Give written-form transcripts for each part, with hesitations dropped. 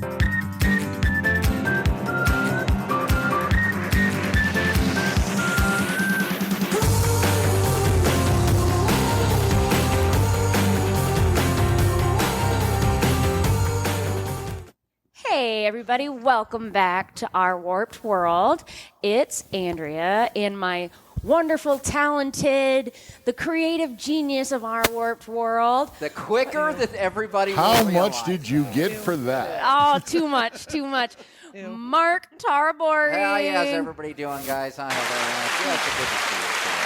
Hey everybody, welcome back to our warped world. It's Andrea and my wonderful, talented, the creative genius of our warped world. The quicker that everybody How will much did you get for that? Oh, too much. Mark Tarborg. How's everybody doing, guys? Hi, hello. It's good to see you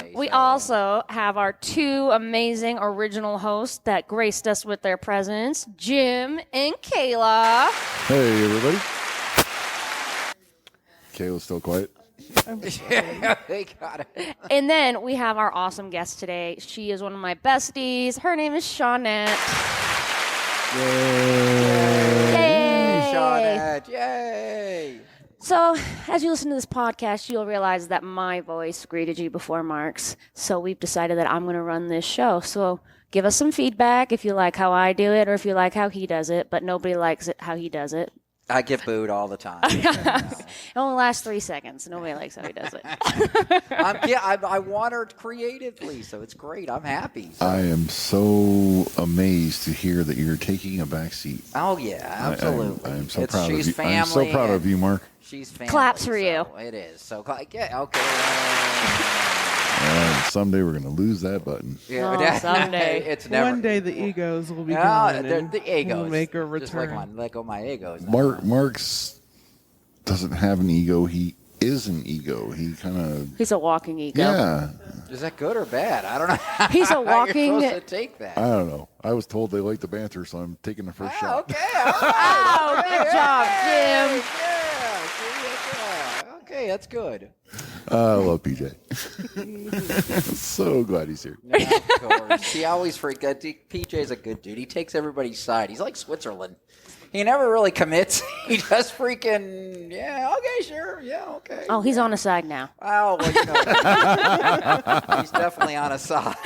today. We also have our two amazing original hosts that graced us with their presence, Jim and Kayla. Hey, everybody. Kayla's still quiet. Yeah, they got it. And then we have our awesome guest today. She is one of my besties. Her name is Shawnette. Yay! Shawnette, yay! So, as you listen to this podcast, you'll realize that my voice greeted you before Mark's. So we've decided that I'm going to run this show. So give us some feedback if you like how I do it or if you like how he does it. But nobody likes it how he does it. I get booed all the time. It only lasts 3 seconds. Nobody likes how he does it. I watered creatively, so it's great. I'm happy. So. I am so amazed to hear that you're taking a back seat. Oh, yeah, absolutely. I am so proud of she's you. Family I'm so proud of you, Mark. She's family. Claps for you. It is. So, yeah, okay. Someday we're going to lose that button. Yeah, Oh, someday. It's never. One day the egos will be gone. The egos. Will make a return. Just like let go of my egos. Mark's doesn't have an ego. He is an ego. He kind of... He's a walking ego. Yeah. Is that good or bad? I don't know. He's a How walking... you're supposed to take that. I don't know. I was told they like the banter, so I'm taking the first shot. Okay. All right. Oh, good job, Jim. Yeah. Okay, that's good. I love PJ. So glad he's here. Yeah, of course. He always forgets. PJ's a good dude. He takes everybody's side. He's like Switzerland. He never really commits. He just freaking, yeah, okay, sure, yeah, okay. Oh, he's on his side now. Oh, well, you know, he's definitely on a side.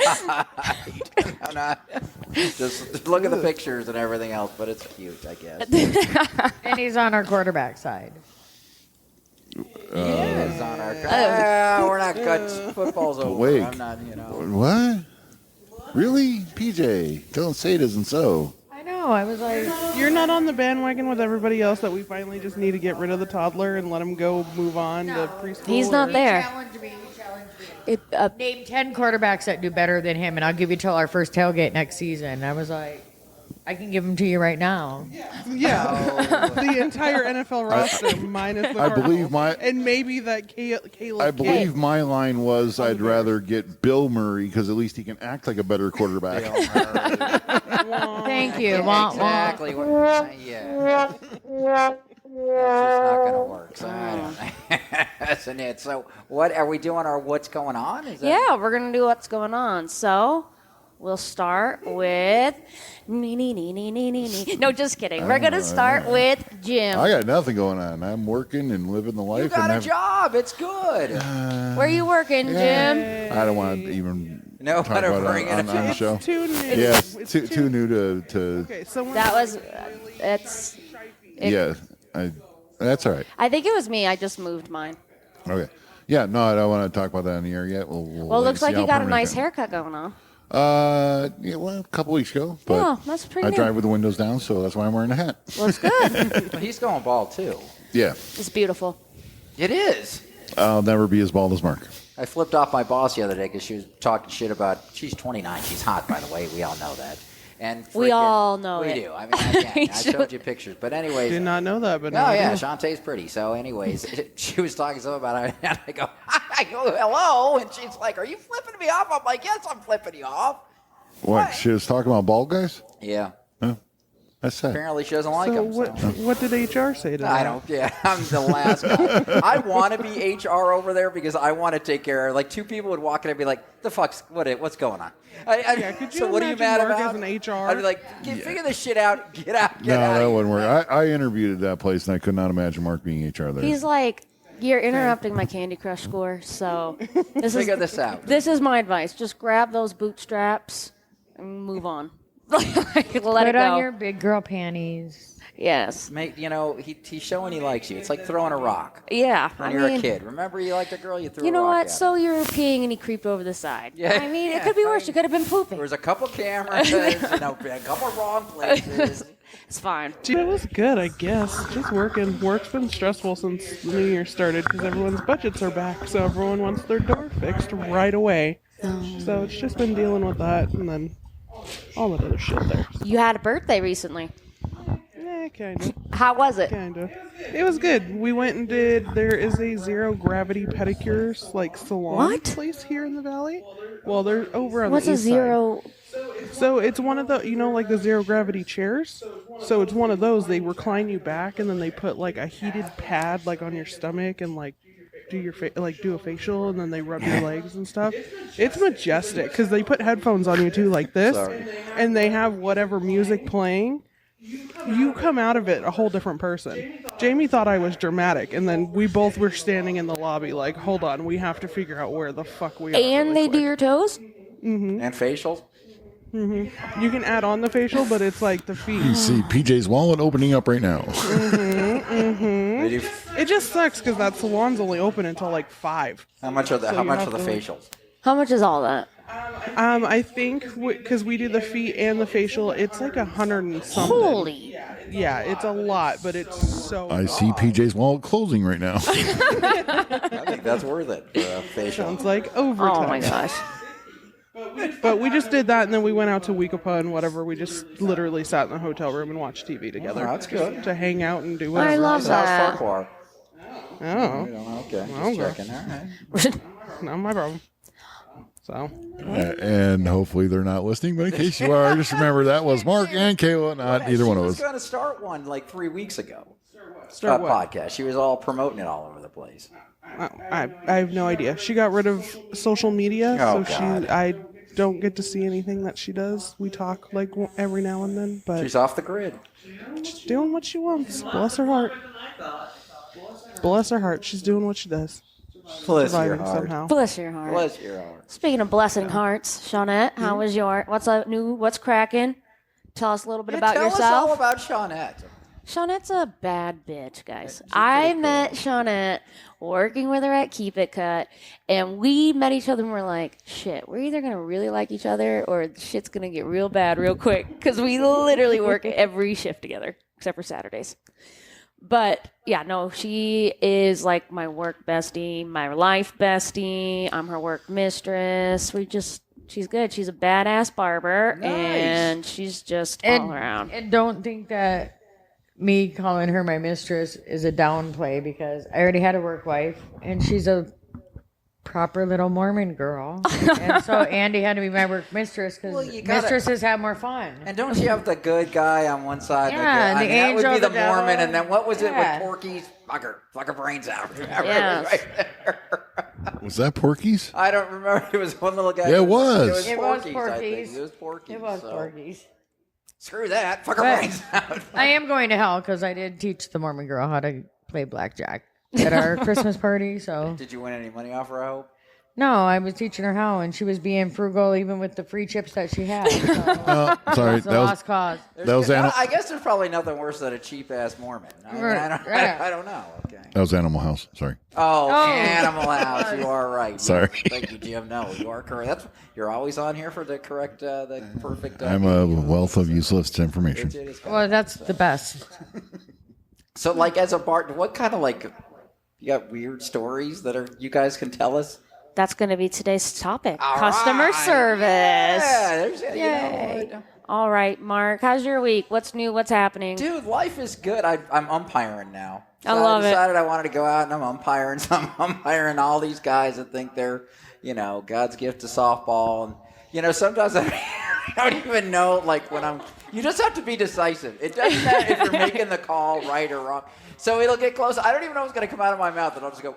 Just look at the pictures and everything else, but it's cute, I guess. And he's on our quarterback side. He's on our. We're not good. Football's over. Wait. I'm not, you know. What? Really? PJ, don't say it isn't so. I know. I was like, You're not on the bandwagon with everybody else that we finally just need to get rid of the toddler and let him go move on to preschool. He's not there. challenge me. Name 10 quarterbacks that do better than him, and I'll give you till our first tailgate next season. I was like, I can give them to you right now. Yeah, the entire NFL roster minus the I Cardinals. believe and maybe that Caleb. I believe my line was I'd rather get Bill Murray because at least he can act like a better quarterback. Thank you. Exactly what you're saying. Yeah. It's just not going to work. So I don't know. That's it. So what are we doing? Our what's going on? Is that... Yeah, we're going to do what's going on. So we'll start with... No, just kidding. We're going to start with Jim. I got nothing going on. I'm working and living the life. You got and a job. It's good. Where are you working, Jim? I don't want to even No, talk about it on the show. It's too new. Yeah, it's too new to Okay, so That was... It's... yeah, that's all right. I think it was me. I just moved mine. Okay. Yeah, no, I don't want to talk about that on the air yet. We'll Well, it wait looks and like see you how got a permanent nice that- haircut going on. Yeah, well, a couple weeks ago. But Yeah, that's pretty I new. drive with the windows down, so that's why I'm wearing a hat. Looks good. He's going bald, too. Yeah, It's beautiful. It is. I'll never be as bald as Mark. I flipped off my boss the other day because she was talking shit about. She's 29. She's hot, by the way. We all know that. And We all know we it. do. I mean, I showed you pictures. But anyways. did not know that, but Oh, now I yeah, do. Shantae's pretty. So, anyways, she was talking something about it, and I go, hello, and she's like, are you flipping me off? I'm like, yes, I'm flipping you off. What? She was talking about bald guys? Yeah. Oh, that's sad. Apparently she doesn't like So them. what did HR say to that? I don't. Yeah, I'm the last guy. I want to be HR over there because I want to take care of. Like 2 people would walk in and be like, "The fuck's what's going on?" Yeah, could you so what are you imagine mad Mark about? as an HR? I'd be like, figure this shit out. Get out. No, out. that wouldn't work. I interviewed at that place, and I could not imagine Mark being HR there. He's like, you're interrupting my Candy Crush score, so Figure this out. This is my advice. Just grab those bootstraps and move on. Let put it go. on your big girl panties. Yes. He's showing he likes you. It's like throwing a rock Yeah. when you're a kid. Remember, you liked a girl, you threw You a know rock what? at So her. you were peeing and he creeped over the side. Yeah. I mean, it could be worse. You could have been pooping. There was a couple cameras, a couple wrong places. It's fine. It was good, I guess. Just working. Work's been stressful since the new year started because everyone's budgets are back, so everyone wants their door fixed right away. So it's just been dealing with that and then all that other shit there. You had a birthday recently. Kind of. How was it? Kind of. It was good. We went and there is a zero gravity pedicures salon place here in the valley. Well, they're over on What's the a east zero? side. So it's one of the, the zero gravity chairs. So it's one of those. They recline you back and then they put a heated pad on your stomach and do your do a facial and then they rub your legs and stuff. It's majestic because they put headphones on you too like this, and they have whatever music playing. You come out of it a whole different person. Jamie thought I was dramatic, and then we both were standing in the lobby hold on, we have to figure out where the fuck we are. And they do your toes? Mm-hmm. And facials? Mm-hmm. You can add on the facial, but it's the feet. You see PJ's wallet opening up right now. It just sucks because that salon's only open until 5. How much are the facials? How much is all that? I think because we do the feet and the facial, it's $100 and something. Holy. Yeah, it's a lot, but it's so. I see PJ's wallet closing right now. I think that's worth it for a facial. Sounds like overtime. Oh my gosh. But we just did that, and then we went out to Weekapaw and whatever. We just literally sat in the hotel room and watched TV together. Oh, that's good. To hang out and do whatever. I love that. How's Farquhar? Oh, Okay, just checking. All right. not my problem. So. And hopefully they're not listening, but in case you are, just remember that was Mark and Kayla, not either one of us. She was going to start one 3 weeks ago. Start what? Podcast. She was all promoting it all over the place. I have no idea. She got rid of social media, Oh, so God. I don't get to see anything that she does. We talk every now and then, but She's off the grid. she's doing what she wants. Bless her heart. Bless her heart. She's doing what she does. Bless your Surviving heart. somehow. Bless your heart. Bless your heart. Speaking of blessing hearts, Shawnette, how was your? What's cracking? Tell us a little bit about tell yourself. us all about Shawnette. Shawnette's a bad bitch, guys. I met Shawnette working with her at Keep It Cut, and we met each other and we're like, shit, we're either going to really like each other or shit's going to get real bad real quick because we literally work every shift together except for Saturdays. But, yeah, no, she is like my work bestie, my life bestie. I'm her work mistress. She's good. She's a badass barber, Nice. and she's just all around. And don't think that me calling her my mistress is a downplay because I already had a work wife, and she's a proper little Mormon girl. And so Andy had to be my work mistress because Well, you gotta- mistresses have more fun. And don't you have the good guy on one side? Yeah, and the that would angel, be the the devil. Mormon, and then what was it Yeah. with Porky's? Fuck her brains out. Remember? Yes. Right there. Was that Porky's? I don't remember. It was one little guy. Yeah, it was. It was I think. Porky's. It was Porky's. It was so. Porky's. Screw that. Fuck her But- brains out. I am going to hell because I did teach the Mormon girl how to play blackjack at our Christmas party. So Did you win any money off her? I hope. no, I was teaching her how, and she was being frugal even with the free chips that she had. So Oh, sorry. it's a That was lost cause. that was Animal. I guess there's probably nothing worse than a cheap ass Mormon. I mean, Right. I don't know. Okay. That was Animal House. Sorry. Oh, Animal House. You are right. Sorry. Thank you, Jim. No, you are correct. You're always on here for the correct, the perfect. I'm a wealth of useless information. It is Well, that's the best. So, like, as a bar, what kind of you got weird stories that you guys can tell us? That's going to be today's topic. All Customer right. service. Yeah, there's, Yay. All right, Mark. How's your week? What's new? What's happening? dude, life is good. I'm umpiring now. I love it. I decided I wanted to go out and I'm umpiring. So I'm umpiring all these guys that think they're, God's gift to softball. And, sometimes I don't even know, you just have to be decisive. It doesn't matter if you're making the call right or wrong. So it'll get close. I don't even know what's going to come out of my mouth, and I'll just go,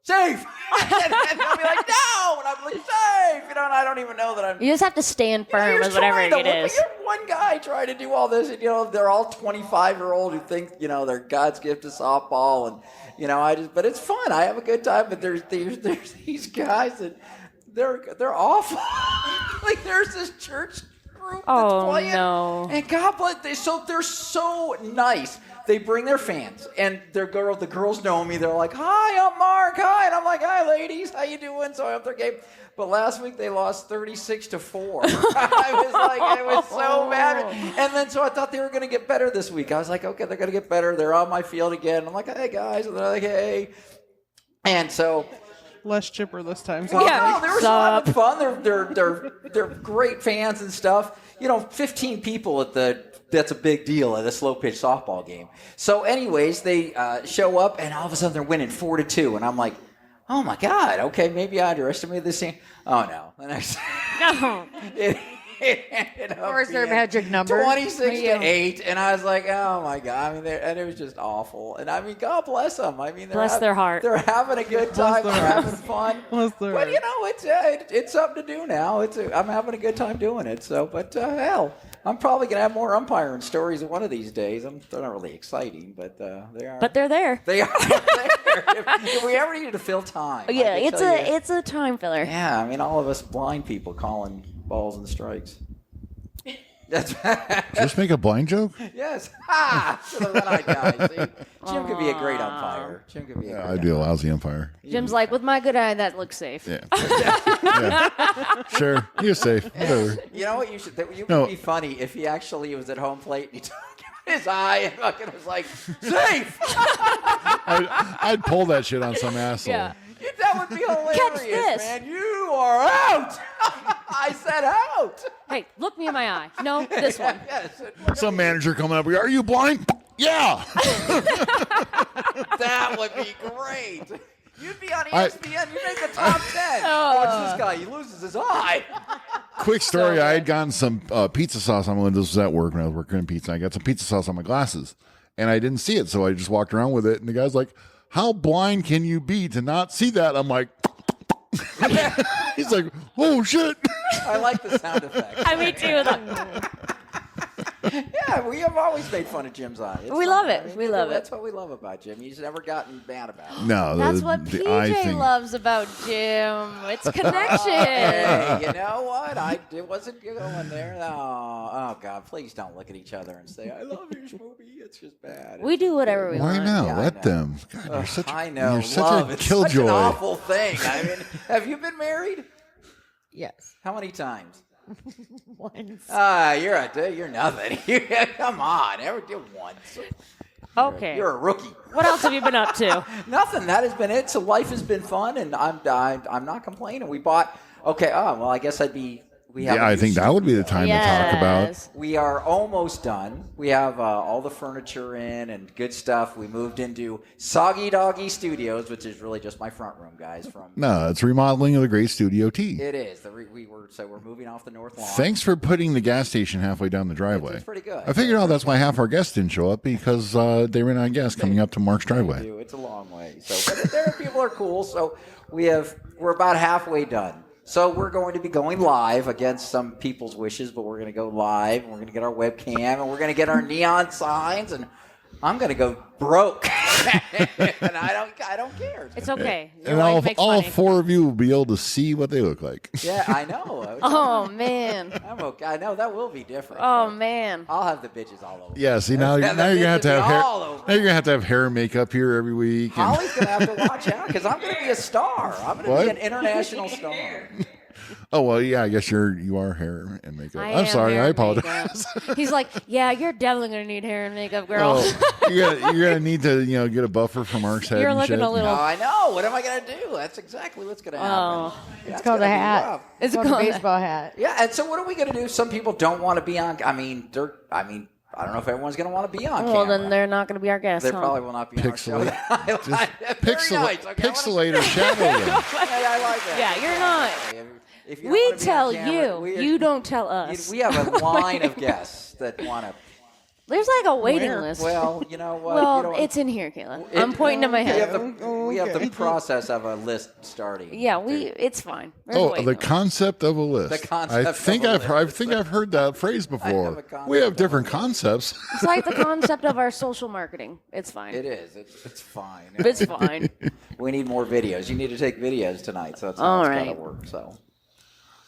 safe! and they'll be like, no! And I'm like, safe! And I don't even know that I'm... You just have to stand firm You're with whatever trying to it look- is. You're one guy trying to do all this, and they're all 25-year-old who think they're God's gift to softball, and but it's fun. I have a good time. But there's these guys that they're awful. Like there's this church group Oh, that's playing. no. And God bless, they're so nice. They bring their fans, and the girls know me. They're like, "Hi, I'm Mark. Hi," and I'm like, "Hi, ladies. How you doing?" So I up their game. But last week they lost 36-4. I was so mad. And then so I thought they were going to get better this week. I was like, okay, they're going to get better. They're on my field again. I'm like, hey guys, and they're like, hey. And so. Less chipper this time. Well, Yeah. no, they were still having fun. They're great fans and stuff. 15 people that's a big deal at a slow pitch softball game. So, anyways, they show up and all of a sudden they're winning 4-2, and I'm like, oh my God, okay, maybe I underestimated this team. Oh no, the next No. it ended up Where's their being magic number? 26-8, and I was like, oh my God. I mean, and it was just awful. And I mean, God bless them. I mean, Bless their heart. They're having a good time. They're having fun. Bless their But heart. it's something to do now. I'm having a good time doing it. So, but hell, I'm probably gonna have more umpiring stories one of these days. They're not really exciting, but they are. But they're there. They are there. If we ever needed to fill time, I Yeah, can tell you. it's a time filler. Yeah, I mean, all of us blind people calling balls and strikes. That's Just make a blind joke? yes. Ha! To the one-eyed guy. See, Jim could be a great umpire. Jim could be a great I'd be a lousy umpire. Jim's like, with my good eye, that looks safe. Yeah. Yeah. Sure. You're safe. Whatever. You know what you should? You would No. be funny if he actually was at home plate and he took his eye and fucking was like, safe. I'd pull that shit on some asshole. Yeah. That would be hilarious, Catch this. man. You are out. I said out. Hey, look me in my eye. No, this one. Yes. Some manager coming up. Are you blind? Yeah. That would be great. You'd be on ESPN. You'd make the top 10. Watch this guy. He loses his eye. Quick story. I had gotten some pizza sauce on my. This was at work when I was working in pizza. I got some pizza sauce on my glasses, and I didn't see it, so I just walked around with it. And the guy's like, "How blind can you be to not see that?" I'm like, he's like, "Oh shit." I like the sound effect. I me too. Yeah, we have always made fun of Jim's eye. It's We fun. love it. I mean, We love it. That's what we love about Jim. He's never gotten mad about it. No, That's what the eye PJ thing. loves about Jim. It's connection. Hey, you know what? It wasn't going there. Oh, God, please don't look at each other and say, I love you, Schmoopy. It's just bad. We do whatever we Why want. now? Yeah, I Let know. them. God, you're such. I know. You're such Love. a It's killjoy. such an awful thing. I mean, have you been married? Yes. How many times? Once. You're nothing. Come on, ever do once. Okay. You're a rookie. What else have you been up to? Nothing. That has been it. So life has been fun, and I'm not complaining. We bought. Okay. Oh well, I guess I'd be. We have. Yeah, I think that would be the time to talk about. Yes. We are almost done. We have all the furniture in and good stuff. We moved into Soggy Doggy Studios, which is really just my front room, guys. From No, it's remodeling of the Great Studio T. it is. We're moving off the north lawn. Thanks for putting the gas station halfway down the driveway. It's pretty good. I figured out that's why half our guests didn't show up because they ran out of gas coming up to Mark's driveway. It's a long way. So, but there people are cool. So we're about halfway done. So we're going to be going live against some people's wishes, but we're going to go live, and we're going to get our webcam, and we're going to get our neon signs, and I'm going to go broke, and I don't care. It's okay. Your And wife makes all money. four of you will be able to see what they look like. Yeah, I know. Oh, man. I'm okay. I know that will be different. Oh, but man. I'll have the bitches all over. Yeah, see now, Yeah, now the you're gonna have to bitches have hair. all over. Now you're gonna have hair and makeup here every week. And, Holly's gonna have to watch out because I'm gonna be a star. I'm gonna What? be an international star. oh well, yeah, I guess you are hair and makeup. I I'm am sorry, hair I and apologize. makeup. He's like, yeah, you're definitely going to need hair and makeup, girl. Oh, you're gonna need to get a buffer for Mark's head. You're and looking shit. a little- Oh, I know. What am I gonna do? That's exactly what's gonna happen. Oh. That's Called a gonna be hat. rough. It's called a called a- baseball hat. Yeah, and so what are we gonna do? Some people don't want to be on. I don't know if everyone's gonna want to be on Well, camera. then they're not going to be our guests. They huh? probably will not be on our show. Pixelate. I like that. Very nice. Okay, Pixelate or shadow them. Hey, I like that. Yeah, you're not. If you don't We wanna be on tell camera, you. You don't tell us. We have a line of guests that want to. There's like a waiting list. Well, you know what? Well, you know what? it's in here, Kayla. I'm pointing to my We head. have the process of a list starting. Yeah, it's fine. There's a Oh, waiting the list. concept of a list. The concept I think of a list. I've heard that phrase before. concept We have of different a list. concepts. It's like the concept of our social marketing. It's fine. It is. It's fine. It's fine. We need more videos. You need to take videos tonight, so that's how All it's right. gotta work. So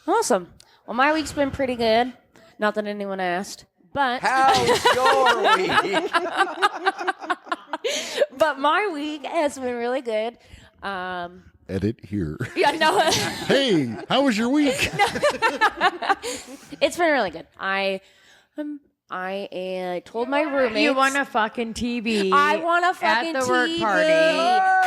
Awesome. Well, my week's been pretty good. Not that anyone asked, but How's your week? but my week has been really good. Edit here. Yeah, no, Hey, how was your week? it's been really good. I told my roommates. You won a fucking TV. I want a fucking at the work TV. party.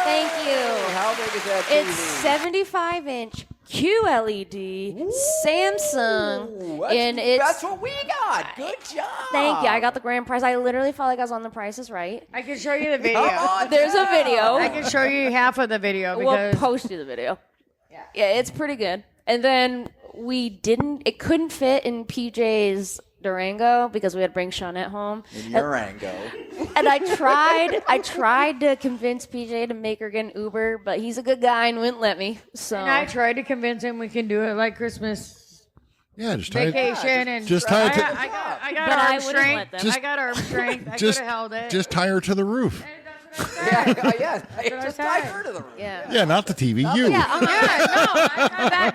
Thank you. How big is that TV? It's 75-inch QLED Samsung, and That's it's. what we got. Good job. Thank you. I got the grand prize. I literally felt like I was on The Price is Right. I can show you the video. Come on There's a down. video. I can show you half of the video We'll because post you the video. Yeah, it's pretty good. And then it couldn't fit in PJ's Durango because we had to bring Shawnette home. In Durango. And I tried to convince PJ to make her get an Uber, but he's a good guy and wouldn't let me. So and I tried to convince him we can do it like Christmas Yeah, just tie it. vacation and just tie it to- I got But I arm wouldn't let strength. them. I got arm strength. I could Just, have held it. just tie her to the roof. That's what I said. Yeah. Just tie her to the room. yeah. Yeah, not the TV. You. Yeah, I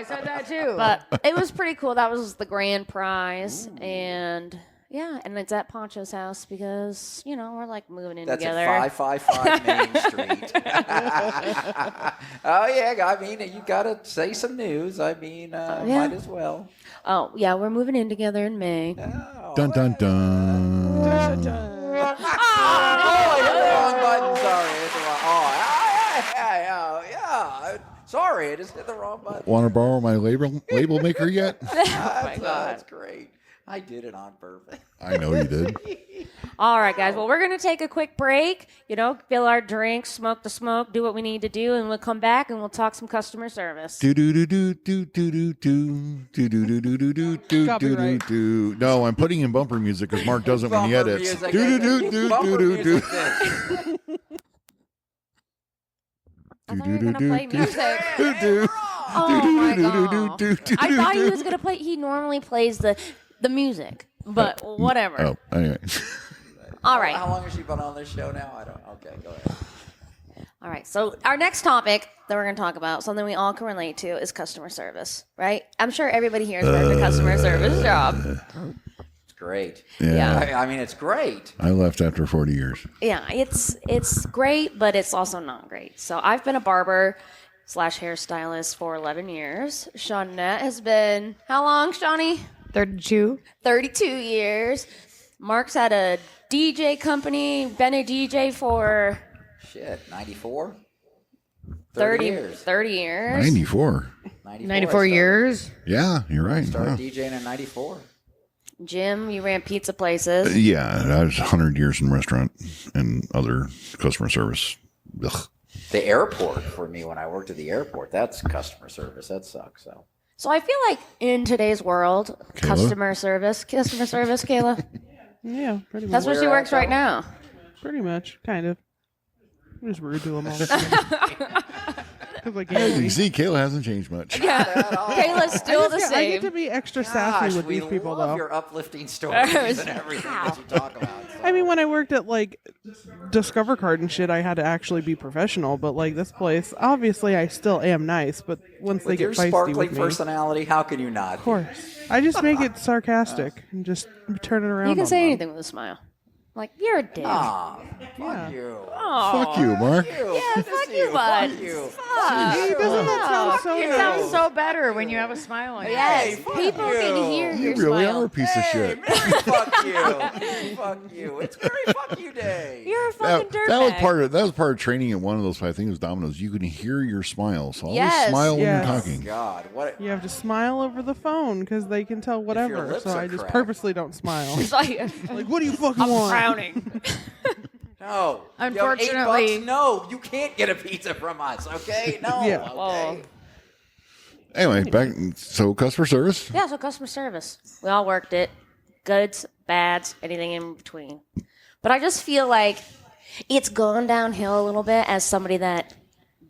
said that too. but it was pretty cool. That was the grand prize. And yeah, and it's at Poncho's house because, we're like moving in That's together. at 555 Main Street. Oh, yeah. I mean, you got to say some news. I mean, might as well. Oh, yeah, we're moving in together in May. Oh, Dun dun dun. Oh, I hit the wrong button. Sorry. I hit the wrong. Oh, yeah. Sorry, I just hit the wrong button. Want to borrow my label maker yet? That's great. I did it on purpose. I know you did. All right, guys. Well, we're going to take a quick break, fill our drinks, smoke the smoke, do what we need to do, and we'll come back and we'll talk some customer service. Do do do do do do do do do do do do do do do Copyright. do. No, I'm putting in bumper music because Mark does it when he Bumper edits. music. Do do do do Bumper do do do. music this. I thought you were going to play music. Do Oh, my do God. do do. I thought he was going to play. He normally plays the music, but whatever. Oh, anyway. All right. How long has she been on this show now? I don't. Okay, go ahead. All right. So our next topic that we're going to talk about, something we all can relate to, is customer service, right? I'm sure everybody here has worked a customer service job. It's great. Yeah. I mean, it's great. I left after 40 years. Yeah, it's great, but it's also not great. So I've been a barber / hairstylist for 11 years. Shawnette has been, how long, Shawnee? 32. 32 years. Mark's had a DJ company, been a DJ for Shit, 94? 30 years. 30 years. 94. 94 years. Yeah, you're right. Started Wow. DJing in 94. Jim, you ran pizza places. Yeah, I was 100 years in restaurant and other customer service. Ugh. The airport for me when I worked at the airport, that's customer service. That sucks. So I feel like in today's world, customer service, Kayla, Yeah, pretty much. that's where she Where works at, right though? now. Pretty much, kind of. I'm just rude to them all the time. 'Cause, like, Yeah, you see, Kayla hasn't changed much. Kayla's still the I get to same. be extra Gosh, sassy with we these people, love though. your uplifting stories and everything that you talk about. So. I mean, when I worked at like Discover Card and shit, I had to actually be professional. But like this place, obviously, I still am nice. But once they with get your feisty sparkling with me, of personality, how can you not? course, I just make it sarcastic and just turn it around. You can on say them. anything with a smile. Like, you're a dick. Aw, Yeah. fuck you. Fuck you, Mark. Yeah, fuck you, bud. Fuck you. Hey, doesn't that sound so It sounds so better when you have a smile on your Yes, Hey, fuck people you. can hear You your really smile. are a piece of shit. Mary, fuck you. Fuck you. It's Mary, fuck you day. You're a fucking dirtbag. That was part of training at one of those. I think it was Domino's. You can hear your smile, so always Yes. smile when Yes. you're talking. God, what? You have to smile over the phone because they can tell whatever. lips So are I just cracked. purposely don't smile. It's like, Like, what do you fucking I'm want? frowning. No. Unfortunately- You have $8. No, you can't get a pizza from us. Okay. No. Yeah. Okay. Whoa. Anyway, back. So customer service. Yeah, so customer service. We all worked it. Goods, bads, anything in between. But I just feel like it's gone downhill a little bit as somebody that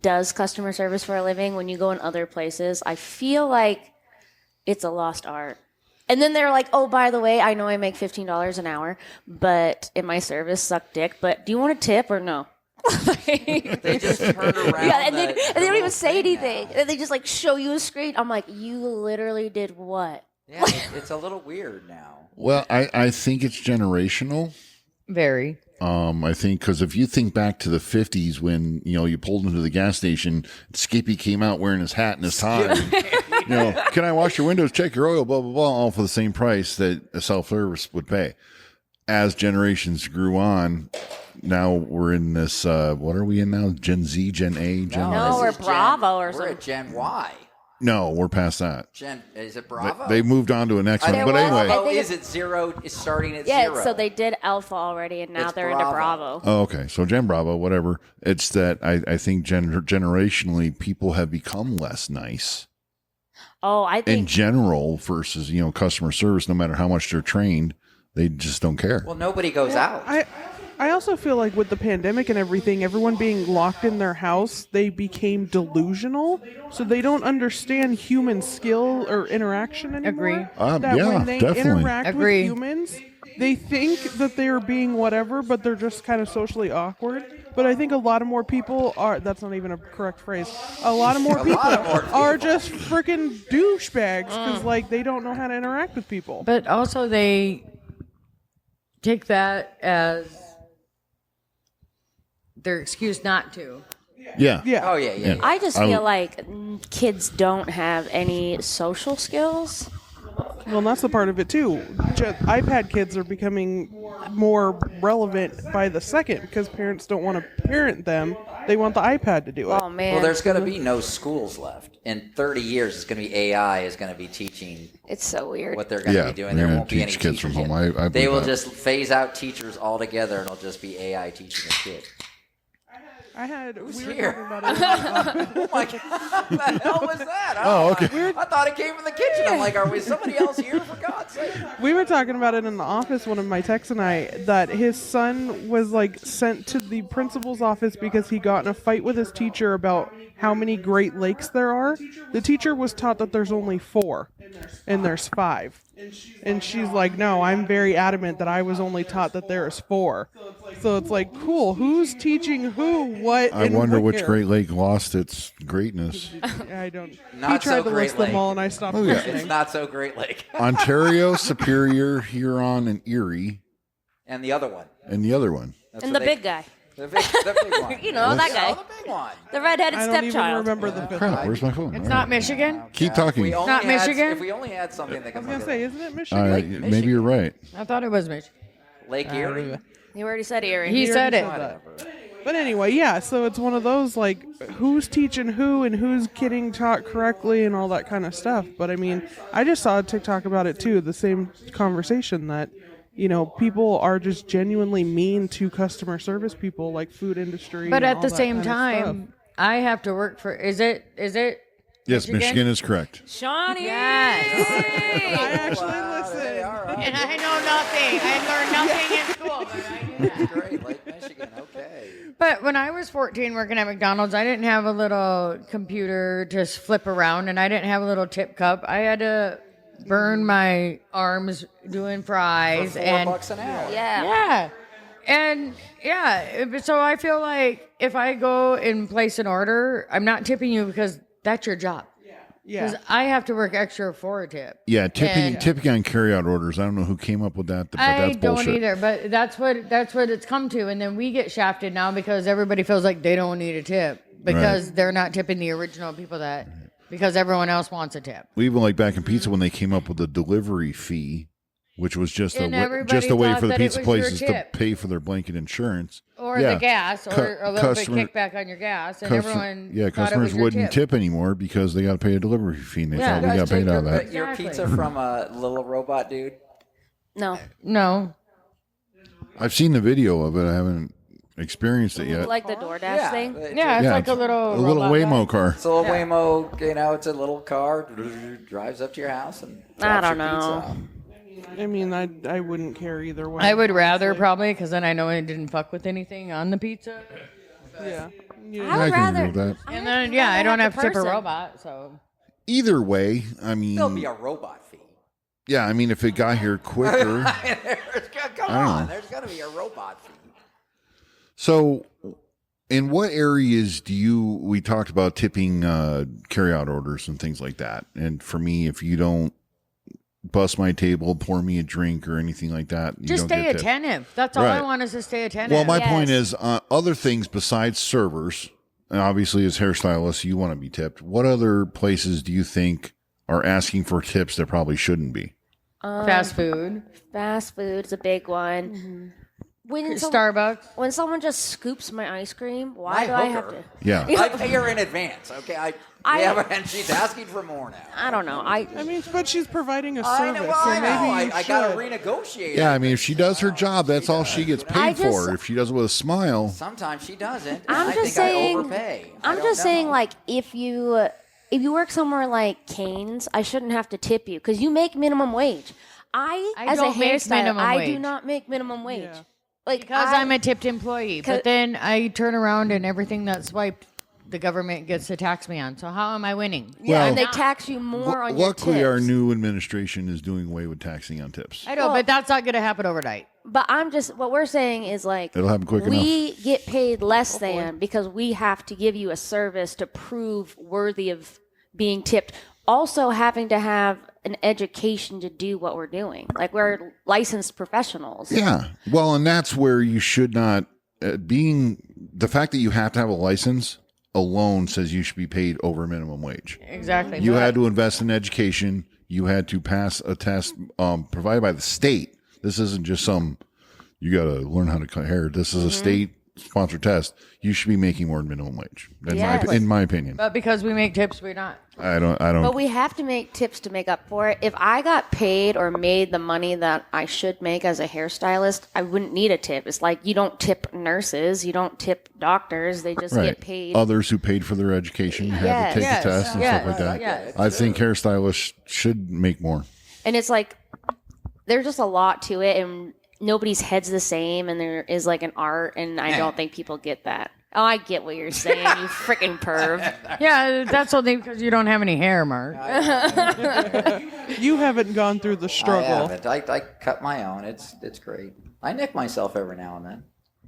does customer service for a living. When you go in other places, I feel like it's a lost art. And then they're like, oh, by the way, I know I make $15 an hour, but in my service, suck dick. But do you want a tip or no? They just turn around. Yeah, and they don't even say anything. And they just like show you a screen. I'm like, you literally did what? Yeah, it's a little weird now. Well, I think it's generational. Very. I think because if you think back to the 50s when, you pulled into the gas station, Skippy came out wearing his hat and his tie. Can I wash your windows, check your oil, blah, blah, blah, all for the same price that a self-service would pay. As generations grew on, now we're in this, what are we in now? Gen Z, Gen A, Gen No, this we're is Bravo or We're something. at Gen Y. No, we're past that. Is it Bravo? They moved on to the next one. There But was- anyway. I think is it zero? Is starting at Yeah, zero? so they did Alpha already, and now It's they're into Bravo. Bravo. Oh, okay. So Gen Bravo, whatever. It's that I think generationally people have become less nice Oh, I in think general versus, customer service. No matter how much they're trained, they just don't care. Well, nobody goes out. I also feel like with the pandemic and everything, everyone being locked in their house, they became delusional. So they don't understand human skill or interaction anymore. Agree. That Yeah, when they definitely. interact Agree. with humans, they think that they're being whatever, but they're just kind of socially awkward. But I think a lot of more people are, that's not even a correct phrase, a lot of more people are just freaking douchebags because they don't know how to interact with people. But also they take that as their excuse not to. Yeah. Yeah. Oh yeah. I just feel like kids don't have any social skills. Well, that's the part of it too. iPad kids are becoming more relevant by the second because parents don't want to parent them; they want the iPad to do it. Oh man, Well, there's going to be no schools left in 30 years. It's going to be AI is going to be teaching it's so weird. what they're going to Yeah, be doing. they're There gonna won't be any teach kids from teachers home. yet. I They believe will that. just phase out teachers altogether, and it'll just be AI teaching a kid. We were here? talking about it. Oh my god! What the hell was that? Oh, okay. I thought it came from the kitchen. I'm like, are we somebody else here for God's sake? We were talking about it in the office, one of my techs and I, that his son was sent to the principal's office because he got in a fight with his teacher about how many Great Lakes there are. The teacher was taught that there's only 4, and there's 5. And she's like, no, I'm very adamant that I was only taught that there's 4. So it's like, cool, who's teaching who, what, I and wonder which where? Great Lake lost its greatness. I don't. Not he tried so to Great list Lake. them all, and I stopped Oh, yeah. It's listening. not so Great Lake. Ontario, Superior, Huron, and Erie, And the other one. and the other one. That's and what the they- big guy, The big one. you know that Oh, guy, the big one. the redheaded I don't even stepchild. remember the fifth Crap, one. where's my phone? It's All not right. Michigan. Keep If talking. we only Not had- Michigan? If we only had something that I could was gonna say, isn't it All Michigan? right, maybe you're right. I thought it was Michigan. Lake Erie. You already said Erie. He said it. Whatever. But anyway, yeah, so it's one of those who's teaching who and who's getting taught correctly and all that kind of stuff. But I mean, I just saw a TikTok about it too, the same conversation that, people are just genuinely mean to customer service people like food industry. But and at all the that same kind of time, I have to work for. Is it? Yes, Michigan is correct. Shawnee. Yes. stuff. I actually listened. Hey, all right. And I know nothing. I learned nothing in school. But I knew that. That's great. Lake Michigan. Okay. But when I was 14 working at McDonald's, I didn't have a little computer to flip around, and I didn't have a little tip cup. I had to burn my arms doing fries For and $4 an hour. Yeah. yeah. And yeah, so I feel like if I go and place an order, I'm not tipping you because that's your job. Yeah. Because I have to work extra for a tip. Yeah, tipping And- tipping on carryout orders. I don't know who came up with that, but I that's don't bullshit. either, but that's what it's come to, and then we get shafted now because everybody feels like they don't need a tip because they're not tipping the original people because everyone else wants a tip. We even back in pizza when they came up with the delivery fee, which was just And a way everybody for the thought that it pizza was your places to tip. pay for their blanket insurance. Or Yeah. the gas, or a little customer- bit kickback on your gas, and everyone thought it customers was your wouldn't tip. tip anymore because they got to pay a delivery fee, and they Yeah. thought You we guys got paid take out of that. your Exactly. pizza from a little robot dude. No. No, I've seen the video of it. I haven't experienced it yet. Like the DoorDash thing. yeah, it's Yeah, like a little a little robot Waymo guy. car. It's a little Waymo, it's a little car, drives up to your house and I drops don't your pizza know. off. I mean, I wouldn't care either way. I would rather probably because then I know it didn't fuck with anything on the pizza, Yeah. I would I can agree rather. with that. and then I don't have to tip a person. robot. So Either way, I mean, There'll be a robot fee. yeah, I mean, if it got here quicker. Come on, there's got to be a robot fee. So, in what areas we talked about tipping carryout orders and things like that. And for me, if you don't bust my table, pour me a drink or anything like that. You Just don't stay get tipped. attentive. That's all I Right. want is to stay attentive. Well, my Yes. point is other things besides servers, and obviously as hairstylists, you want to be tipped. What other places do you think are asking for tips that probably shouldn't be? Fast food, Fast food's a big one. Starbucks. When someone just scoops my ice cream, why My do I have hooker. to? Yeah. I pay her in advance. Okay, and she's asking for more now. I don't know. I mean, but she's providing a I service, know. Well, so I maybe know. you I got to should. renegotiate. Yeah, it. I mean, if she does her job, that's all she gets paid for. If she does it with a smile. Sometimes she doesn't. I'm and just I think saying. I overpay. I I'm don't just saying, know. like, if you work somewhere like Cane's, I shouldn't have to tip you because you make minimum wage. I as a don't make hairstylist, minimum I do wage. not make minimum wage. Yeah. Like Because I'm a tipped employee. But then I turn around and everything that's swiped, the government gets to tax me on. So how am I winning? yeah, Well, and they tax you more on your luckily, tips. our new administration is doing away with taxing on tips. I know, but that's not going to happen overnight. But I'm just what we're saying is like It'll happen quick we get paid less than because we have to give you a service to prove worthy of being tipped. Also having to have an education to do what we're doing. Like we're licensed professionals. Yeah. Well, and that's where you should not, being the fact that you have to have a license alone says you should be paid over minimum wage. Exactly. You had to invest in education. You had to pass a test provided by the state. This isn't just you got to learn how to cut hair. This is a state sponsored test. You should be making more than minimum wage, Yes. in my opinion. But because we make tips, we're not. I don't. But we have to make tips to make up for it. If I got paid or made the money that I should make as a hairstylist, I wouldn't need a tip. It's like you don't tip nurses, you don't tip doctors. They just get paid. Others who paid for their education had Yes. to take Yes. the test and Yes. stuff like that. Yes. I think hairstylists should make more. And it's like there's just a lot to it, and nobody's head's the same, and there is like an art, and I don't think people get that. Oh, I get what you're saying, you freaking perv. Yeah, that's only because you don't have any hair, Mark. You haven't gone through the I struggle. haven't. I cut my own. It's great. I nick myself every now and then.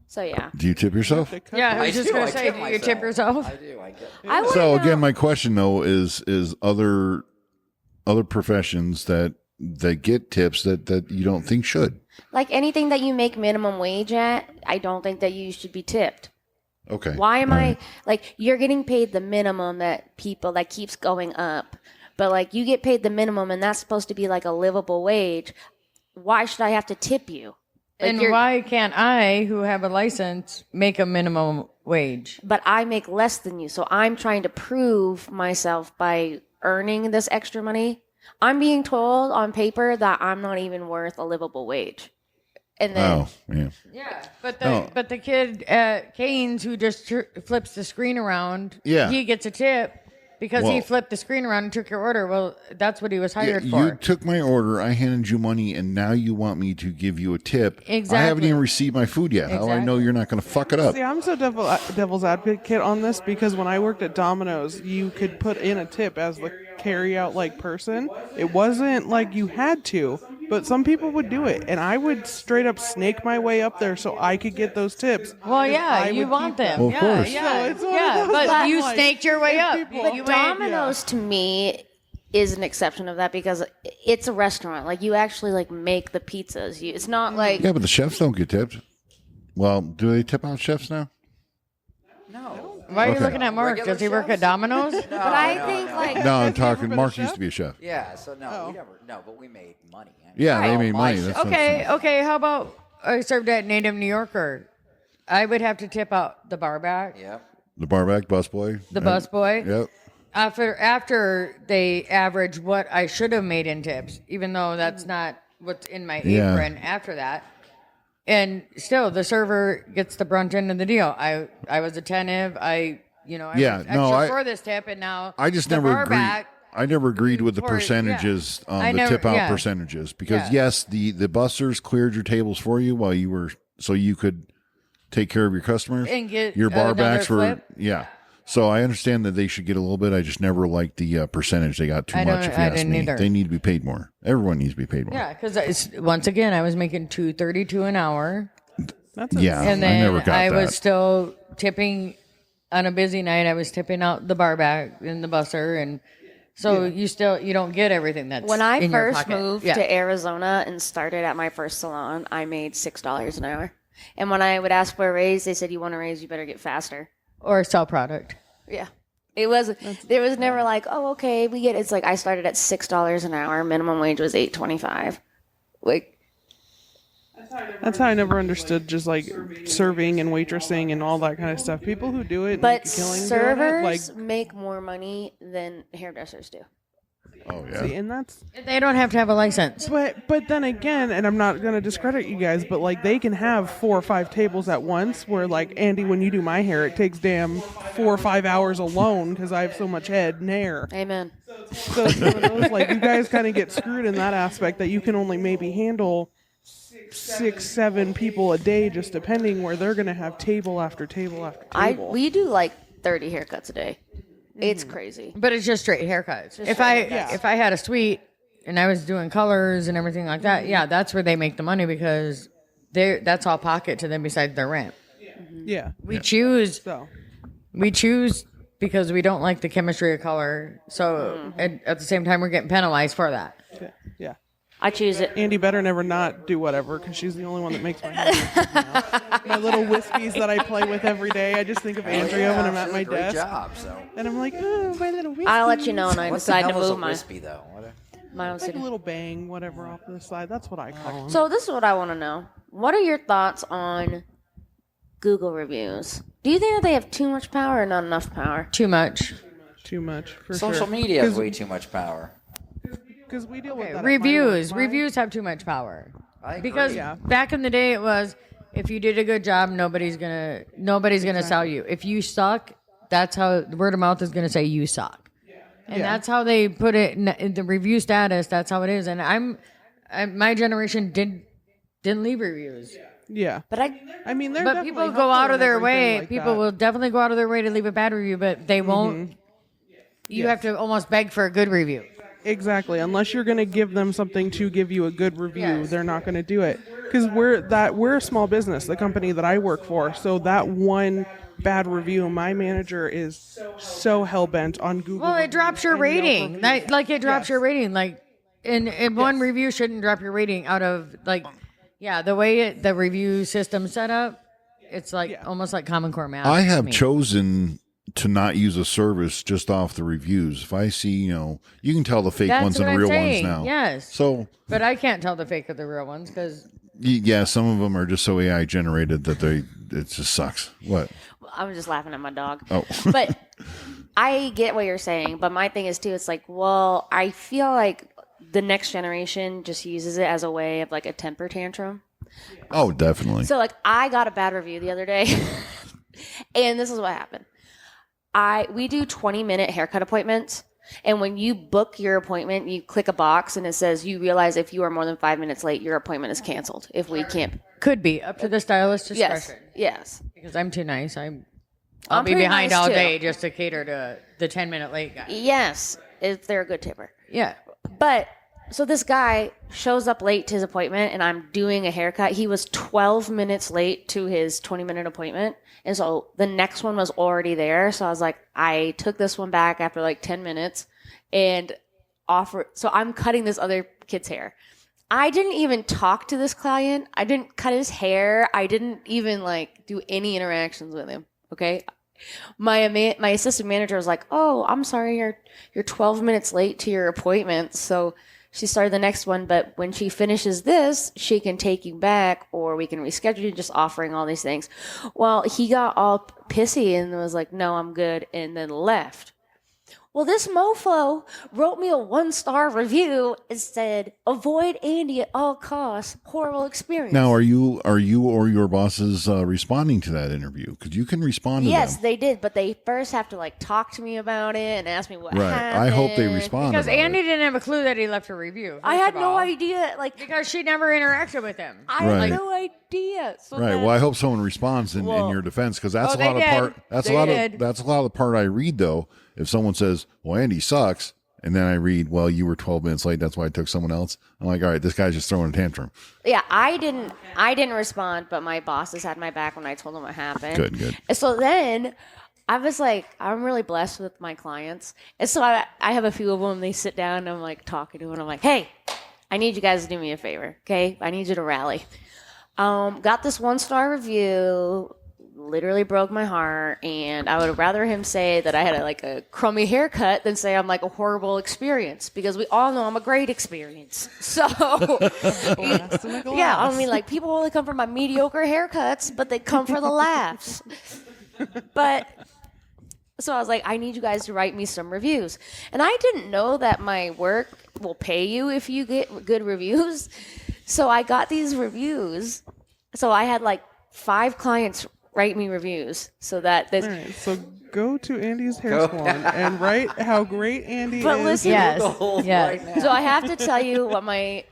So yeah. Do you tip yourself? Yeah, I was just do. going I to say, tip do you myself. tip yourself? I do. I get. I wanna So know- again, my question though is other professions that get tips that you don't think should. like anything that you make minimum wage at, I don't think that you should be tipped. Okay. Why am All I right. like you're getting paid the minimum that people that keeps going up, but like you get paid the minimum and that's supposed to be like a livable wage. Why should I have to tip you? Like And you're- why can't I, who have a license, make a minimum wage? But I make less than you, so I'm trying to prove myself by earning this extra money. I'm being told on paper that I'm not even worth a livable wage, and then Oh, yeah. Yeah, but No. the kid at Cane's who just flips the screen around, Yeah. he gets a tip because he Well- flipped the screen around and took your order. Well, that's what he was hired You for. took my order, I handed you money, and now you want me to give you a tip. I haven't Exactly. even received my food yet. How do I know Exactly. you're not going to fuck it up? See, I'm so devil's advocate on this because when I worked at Domino's, you could put in a tip as the carry-out like person. It wasn't like you had to, but some people would do it, and I would straight up snake my way up there so I could get those tips. Well, And yeah, I you would want keep them. Well, of yeah, course. yeah, So it's one of yeah. those But that, you like, snaked your way if up. people- But you went, Domino's to me is an exception of that because it's a restaurant. Like you actually like make the pizzas. It's not like Yeah, but the chefs don't get tipped. Well, do they tip out chefs now? No. why are you Okay. looking at Mark? Regular Does he work chefs? at Domino's? No, But I no, think no. like No, I'm Has he ever talking. been a Mark chef? used to be a chef. Yeah. So no, Oh. we never. No, but we made money. I mean, Yeah, they all made my money. chefs- That's what I'm Okay, saying. okay. How about I served at Native New Yorker? I would have to tip out the bar back, Yep. The barback busboy. the busboy. Yep. After they average what I should have made in tips, even though that's not what's in my Yeah. apron after that. And still, the server gets the brunt end of the deal. I was attentive. I Yeah, was extra no, I- for this tip, and now I just the never bar agreed. back, I never agreed with the For- yeah. percentages, I the never- tip out yeah. percentages, because Yeah. yes, the busters cleared your tables for you while you were so you could take care of your customers And get your bar another backs were flip. yeah. So I understand that they should get a little bit. I just never liked the percentage they got too I much. don't- If you I ask didn't me, either. they need to be paid more. Everyone needs to be paid more. yeah, because once again, I was making $2.32 an hour. That's Yeah. And I then never got I that. was still tipping on a busy night. I was tipping out the bar back and the busser, and So you don't get everything that's When I in your first pocket. moved Yeah. to Arizona and started at my first salon, I made $6 an hour. And when I would ask for a raise, they said, "You want a raise, you better get faster." Or sell product. Yeah. There was never like, "Oh, okay, we get," it's like I started at $6 an hour, minimum wage was $8.25. Like, That's how I never understood just like serving and waitressing and all that kind of stuff. People who do it and but make a killing servers doing it, make more money than hairdressers do. Oh yeah. see, and that's They don't have to have a license. but then again, and I'm not gonna discredit you guys, but like they can have 4 or 5 tables at once. Where like Andy, when you do my hair, it takes damn 4 or 5 hours alone because I have so much head and hair. Amen. So it's one of those, like you guys kind of get screwed in that aspect that you can only maybe handle 6, 7 people a day, just depending where they're gonna have table after table after table. We do like 30 haircuts a day. It's crazy. But it's just straight haircuts. If I had a suite and I was doing colors and everything like that, yeah, that's where they make the money because that's all pocket to them besides their rent. Yeah. We choose So because we don't like the chemistry of color. So at the same time, we're getting penalized for that. yeah. I choose it. Andy better never not do whatever because she's the only one that makes my hair. My little wispies that I play with every day. I just think of Andrea when I'm at my Great desk, job. So and I'm like, oh, my little wispy. I'll let you know when I what the decide hell to is a move my wispy though? own Like city. a little bang, whatever, off to the side. That's what I call them. So this is what I want to know. What are your thoughts on Google reviews? Do you think that they have too much power or not enough power? Too much. Too much for Social sure. media has way too much power. Because we deal with that. at Reviews. my- Reviews have too much power. I agree. Because back in the day, it was if you did a good job, nobody's gonna sell you. If you suck, that's how word of mouth is gonna say you suck, and that's how they put it in the review status. That's how it is. And my generation didn't leave reviews, Yeah. But I mean, they're but definitely people go helpful out of and their everything way. like People that. will definitely go out of their way to leave a bad review, but they won't. You have to almost beg for a good review. Exactly. Unless you're going to give them something to give you a good review, Yes. they're not going to do it. Because we're a small business, the company that I work for. So that one bad review, my manager is so hell bent on Google. Well, it drops your reviews and rating. Yelp reviews. Like it drops your rating. Like, and one review shouldn't drop your rating out of like, the way the review system's set up. It's like almost like Common Core math. I to have me. chosen to not use a service just off the reviews. If I see, you can tell the fake That's ones and what the I'm real saying. ones now. Yes. So But I can't tell the fake of the real ones because yeah, some of them are just so AI generated that it just sucks. What? I was just laughing at my dog. Oh. But I get what you're saying. But my thing is too, it's like, well, I feel like the next generation just uses it as a way of like a temper tantrum. Oh, definitely. So like I got a bad review the other day, and this is what happened. We do 20-minute haircut appointments, and when you book your appointment, you click a box and it says you realize if you are more than 5 minutes late, your appointment is canceled. If we can't, could be up to the stylist's yes, discretion. yes. Because I'm too nice. I'll I'm be pretty behind nice, all too. day just to cater to the 10-minute late guy. Yes, if they're a good tipper. Yeah. But so this guy shows up late to his appointment, and I'm doing a haircut. He was 12 minutes late to his 20-minute appointment, and so the next one was already there. So I was like, I took this one back after like 10 minutes and offered. So I'm cutting this other kid's hair. I didn't even talk to this client. I didn't cut his hair. I didn't even like do any interactions with him. Okay. My assistant manager was like, "Oh, I'm sorry, you're 12 minutes late to your appointment." So she started the next one, but when she finishes this, she can take you back or we can reschedule you, just offering all these things. Well, he got all pissy and was like, "No, I'm good," and then left. Well, this mofo wrote me a 1-star review and said, "Avoid Andy at all costs. Horrible experience." Now, are you or your bosses responding to that interview? Because you can respond to Yes, them. they did, but they first have to like talk to me about it and ask me what Right. happened. I hope they respond. Because about Andy it. didn't have a clue that he left a review. I first had of no all. idea. Like, Because she never interacted with him. I Right. had no idea. So Right. then- Well, I hope someone responds in Well- your defense because that's Oh, a they lot of did. part. That's They a lot did. of that's a lot of the part I read though. If someone says, "Well, Andy sucks," and then I read, "Well, you were 12 minutes late. That's why I took someone else." I'm like, "All right, this guy's just throwing a tantrum." yeah, I didn't respond, but my bosses had my back when I told them what happened. Good. So then I was like, I'm really blessed with my clients. And so I have a few of them. They sit down and I'm like talking to them. And I'm like, hey, I need you guys to do me a favor. Okay. I need you to rally. Got this 1-star review, literally broke my heart. And I would rather him say that I had a crummy haircut than say I'm like a horrible experience, because we all know I'm a great experience. So yeah, I mean, like, people only come for my mediocre haircuts, but they come for the laughs. But so I was like, I need you guys to write me some reviews. And I didn't know that my work will pay you if you get good reviews. So I got these reviews. So I had like 5 clients write me reviews so that this. All right, so go to Andy's hair salon and write how great Andy But is. listen, Yes. Right now. So I have to tell you what my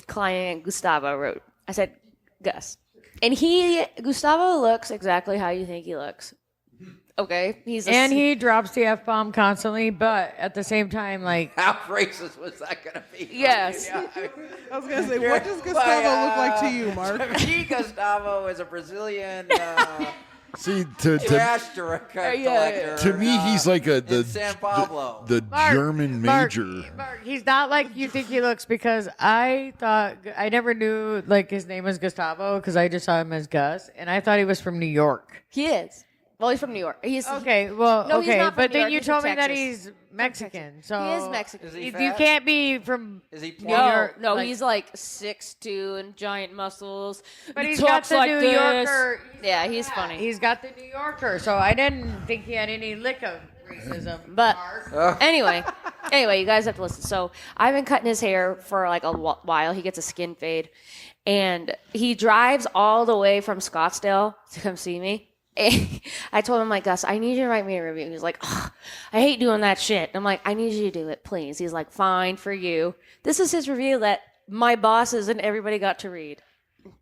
client Gustavo wrote. I said, Gus. And Gustavo looks exactly how you think he looks. Okay? He drops the F-bomb constantly, but at the same time, like... How racist was that going to be? Yes. Yeah, I was going to say, what does Gustavo look like to you, Mark? To me, Gustavo is a Brazilian See, trash collector. to me, he's like in San Pablo. the German major. Mark, he's not like you think he looks, because I never knew like his name was Gustavo because I just saw him as Gus, and I thought he was from New York. He is. Well, he's from New York. He's Okay, well, No, he's okay, not from but New then York. you He's told from me that Texas. he's Mexican, so He is Mexican. Is he you fat? can't be from. Is he New No, York, no, like- he's like 6'2" and giant muscles. But he he's got talks the like New this. Yorker. Yeah, he's funny. He's got the New Yorker, so I didn't think he had any lick of racism. But Mark. anyway, you guys have to listen. So I've been cutting his hair for like a while. He gets a skin fade, and he drives all the way from Scottsdale to come see me. I told him, like, Gus, I need you to write me a review. He's like, oh, I hate doing that shit. I'm like, I need you to do it, please. He's like, fine, for you. This is his review that my bosses and everybody got to read.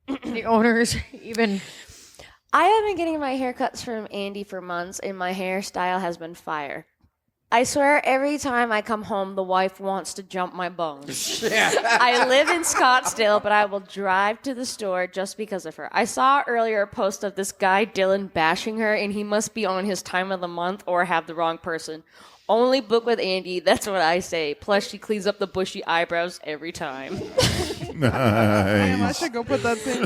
The owners even. I have been getting my haircuts from Andy for months, and my hairstyle has been fire. I swear every time I come home, the wife wants to jump my bones. I live in Scottsdale, but I will drive to the store just because of her. I saw earlier a post of this guy, Dylan, bashing her, and he must be on his time of the month or have the wrong person. Only book with Andy, that's what I say. Plus, she cleans up the bushy eyebrows every time. Damn, I Nice. should go put that thing.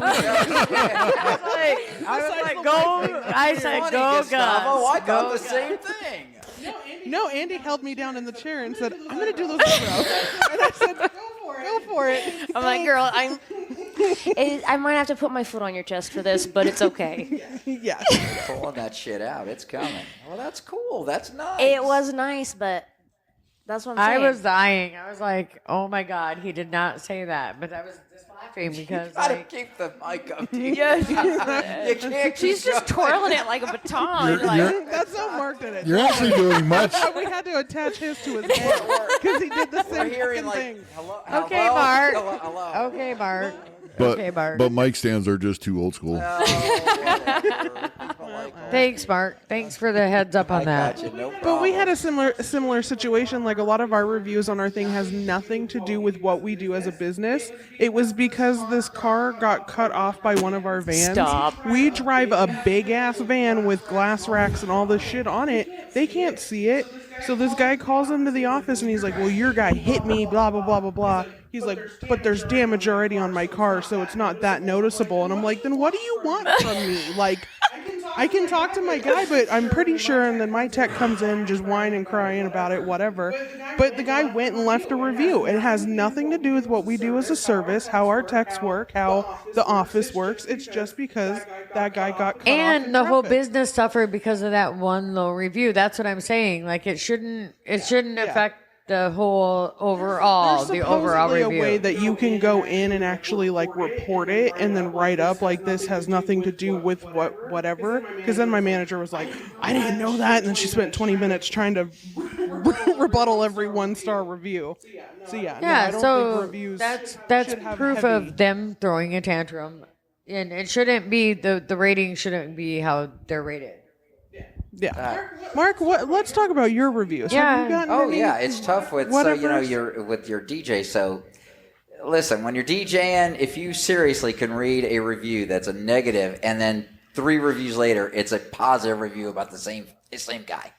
I said, Funny, go, Gustavo. I Gus. thought the same thing. No, Andy held me down in the chair and said, I'm going to do those eyebrows. And I said, go for it. I'm like, girl, I might have to put my foot on your chest for this, but it's okay. Yeah. Pulling that shit out. It's coming. Well, that's cool. That's nice. It was nice, but that's what I'm I saying. was dying. I was like, oh my God, he did not say that. But I was just laughing because You gotta like, keep the mic up. Dude. Yes. You can't She's keep just going. twirling it like a baton. That's how Mark did it. You're actually doing much. We had to attach his to his head because he did the We're same hearing fucking like, thing. hello, Okay, hello, Mark. hello. okay, Mark. But Okay, Bart. but mic stands are just too old school. Whatever. People like that. Thanks, Mark. Thanks for the heads up on I that. got you. No problem. But we had a similar situation. Like a lot of our reviews on our thing has nothing to do with what we do as a business. It was because this car got cut off by one of our vans. Stop. We drive a big ass van with glass racks and all this shit on it. They can't see it. So this guy calls into the office and he's like, well, your guy hit me, blah, blah, blah, blah, blah. He's like, but there's damage already on my car, so it's not that noticeable. And I'm like, then what do you want from me? Like, I can talk to my guy, but I'm pretty sure, and then my tech comes in just whining and crying about it, whatever. But the guy went and left a review. It has nothing to do with what we do as a service, how our techs work, how the office works. It's just because that guy got cut off in And the whole traffic. business suffered because of that one low review. That's what I'm saying. Like it shouldn't affect the whole overall, There's the overall supposedly review. a way that you can go in and actually like report it and then write up like this has nothing to do with whatever. Because then my manager was like, I didn't know that, and then she spent 20 minutes trying to rebuttal every 1-star review. So no, I don't so think reviews that's should have proof heavy- of them throwing a tantrum, and it shouldn't be the rating shouldn't be how they're rated. Yeah, Mark, let's talk about your reviews. Yeah. Have you gotten Oh any? yeah, it's tough with Whatever. you're with your DJ. So listen, when you're DJing, if you seriously can read a review that's a negative and then 3 reviews later, it's a positive review about the same guy.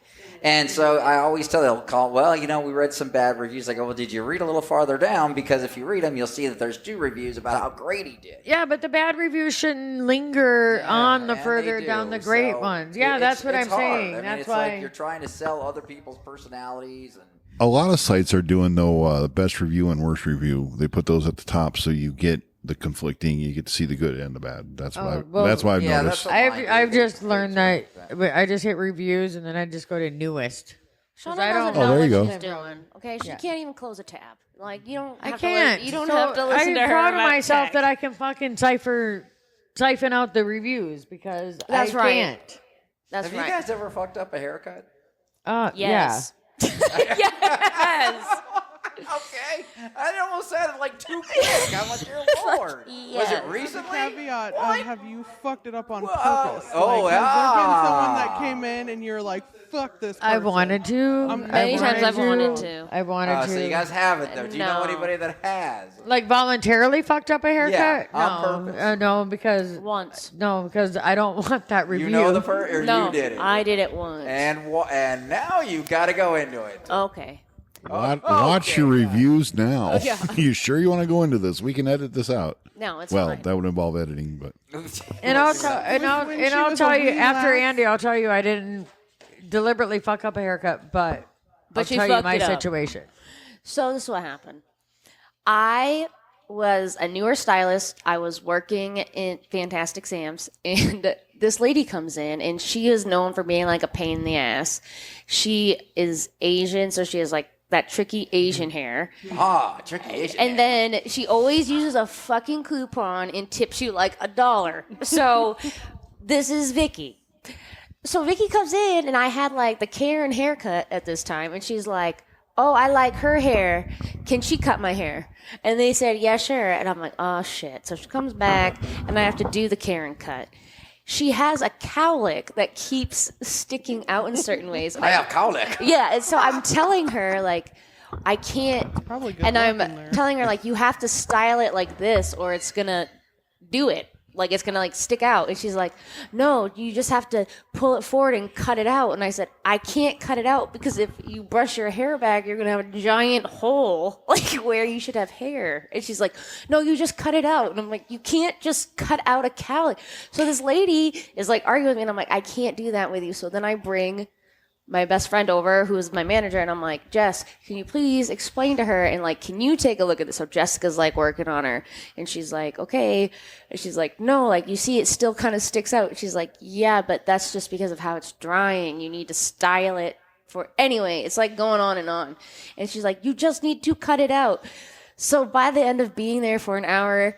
And so I always tell them, well, we read some bad reviews. I go, well, did you read a little farther down? Because if you read them, you'll see that there's 2 reviews about how great he did. Yeah, but the bad reviews shouldn't linger on the further down the great ones. Yeah, that's what I'm saying. That's why like you're trying to sell other people's personalities. And a lot of sites are doing the best review and worst review. They put those at the top so you get the conflicting. You get to see the good and the bad. That's why. That's why I've noticed. I've just learned that I just hit reviews and then I just go to newest. Shauna I doesn't don't- know there you what go. she's doing. Okay, she can't even close a tab. Like you don't. I Have can't. To, you don't So have to listen to her. I'm proud of about myself tech. that I can fucking siphon out the reviews because That's I right. can't. That's have right. you guys ever fucked up a haircut? Yes. Yes. Okay. I almost sounded like too quick. I'm like, dear Lord. Was Yes. it recently? Caveat: have you fucked it up on Well, purpose? oh, Has there been someone yeah. that came in and you're like, "Fuck this"? I person? wanted to. Many times I've wanted to. I wanted to. So you guys haven't, though. Do you know No. anybody that has? Like voluntarily fucked up a haircut? Yeah, on no, purpose. no, because Once. I don't want that review. You know the person, or No, you did it? I did it once. And now you got to go into it. Okay. Watch your reviews now. Yeah. You sure you want to go into this? We can edit this out. No, it's Well, fine. that would involve editing, but And I'll tell when she I'll was tell a you wee after lass. Andy. I'll tell you I didn't deliberately fuck up a haircut, but I'll she tell you fucked my it up. situation. So this is what happened. I was a newer stylist. I was working in Fantastic Sam's, and this lady comes in, and she is known for being like a pain in the ass. She is Asian, so she has like that tricky Asian hair. Tricky Asian. And then she always uses a fucking coupon and tips you like $1. So this is Vicky. So Vicky comes in, and I had like the Karen haircut at this time, and she's like, "Oh, I like her hair. Can she cut my hair?" And they said, "Yeah, sure." And I'm like, "Oh shit!" So she comes back, and I have to do the Karen cut. She has a cowlick that keeps sticking out in certain ways. I have cowlick. Yeah, and so I'm telling her like I can't, Probably good and luck I'm in there. telling her like you have to style it like this or it's gonna do it. Like it's gonna like stick out. And she's like, "No, you just have to pull it forward and cut it out." And I said, "I can't cut it out because if you brush your hair back, you're gonna have a giant hole like where you should have hair." And she's like, "No, you just cut it out." And I'm like, "You can't just cut out a cowlick." So this lady is like arguing with me, and I'm like, "I can't do that with you." So then I bring my best friend over, who is my manager, and I'm like, "Jess, can you please explain to her and like, can you take a look at this?" So Jessica's like working on her, and she's like, "Okay," and she's like, "No, like you see, it still kind of sticks out." She's like, "Yeah, but that's just because of how it's drying. You need to style it for anyway." It's like going on, and she's like, "You just need to cut it out." So by the end of being there for an hour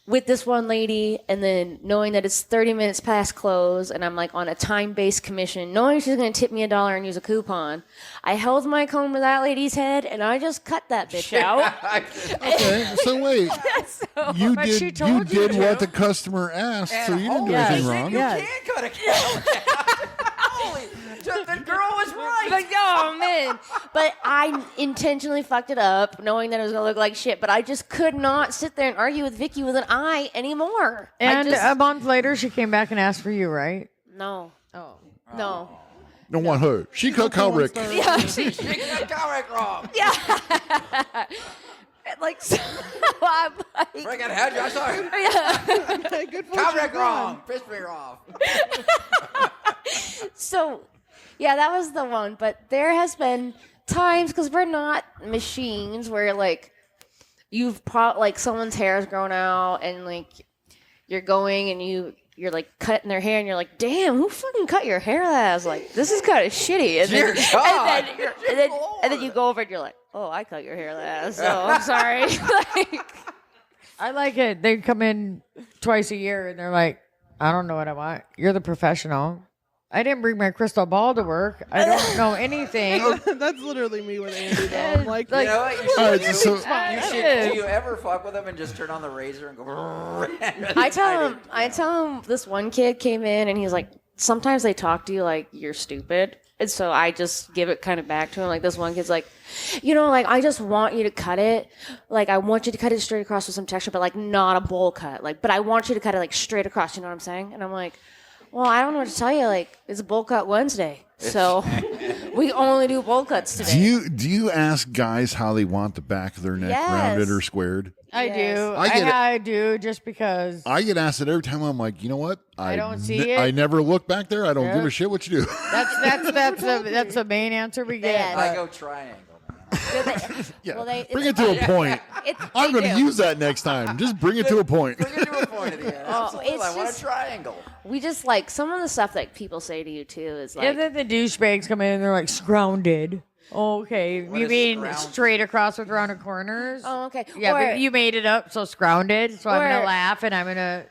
with this one lady, and then knowing that it's 30 minutes past close, and I'm like on a time-based commission, knowing she's going to tip me $1 and use a coupon, I held my comb to that lady's head, and I just cut that bitch out. okay. So wait, you But she did told you what to. the customer asked, so you didn't do Yes. anything wrong. You Yes. can cut a cowlick. Holy, the girl was right. Like, oh man. But I intentionally fucked it up, knowing that it was gonna look like shit. But I just could not sit there and argue with Vicky with an eye anymore. And I just, a month later, she came back and asked for you, right? no, Oh. no. Don't want her. She cut Rick. Yeah, she, You got cowlick wrong. like so, I'm like, Freaking head, I saw you. Hey, good fortune Cowlick gone. wrong. Pissed me off. so yeah, that was the one. But there has been times because we're not machines where like like someone's hair is grown out and like you're going and you're like cutting their hair and you're like, "Damn, who fucking cut your hair last? Like this is kind of shitty." And Dear then, God. and then you go over and you're like, "Oh, I cut your hair last, so I'm sorry." Like, I like it. They come in twice a year and they're like, "I don't know what I want. You're the professional. I didn't bring my crystal ball to work. I don't know anything." That's literally me with Andy, though. I'm like, You know what? You All should, right, so you should. Do you ever fuck with them and just turn on the razor and go? I tell him this one kid came in and he's like sometimes they talk to you like you're stupid. And so I just give it kind of back to him. Like this one kid's like, like I just want you to cut it. Like I want you to cut it straight across with some texture, but like not a bowl cut. Like, but I want you to cut it like straight across. You know what I'm saying? And I'm like, well, I don't know what to tell you. Like it's a bowl cut Wednesday, so we only do bowl cuts today. Do you ask guys how they want the back of their neck, Yes. rounded or squared? I do. I I do, just because. I get asked it every time. I'm like, you know what? I don't see it. I never look back there. I don't give a shit what you do. That's the main answer we get. Yeah. I go triangle. Yeah. Well, bring it to a point. I'm going to use that next time. Just bring it to a point. Bring it to a point at the end. Absolutely. it's I want a just- triangle. We just like some of the stuff that people say to you too is like, And then the douchebags come in and they're like, scrounded. Okay. What You is mean scrounged? straight across with rounded corners? oh, okay. Yeah, or, but you made it up, so scrounded. So I'm Or- going to laugh and I'm going to.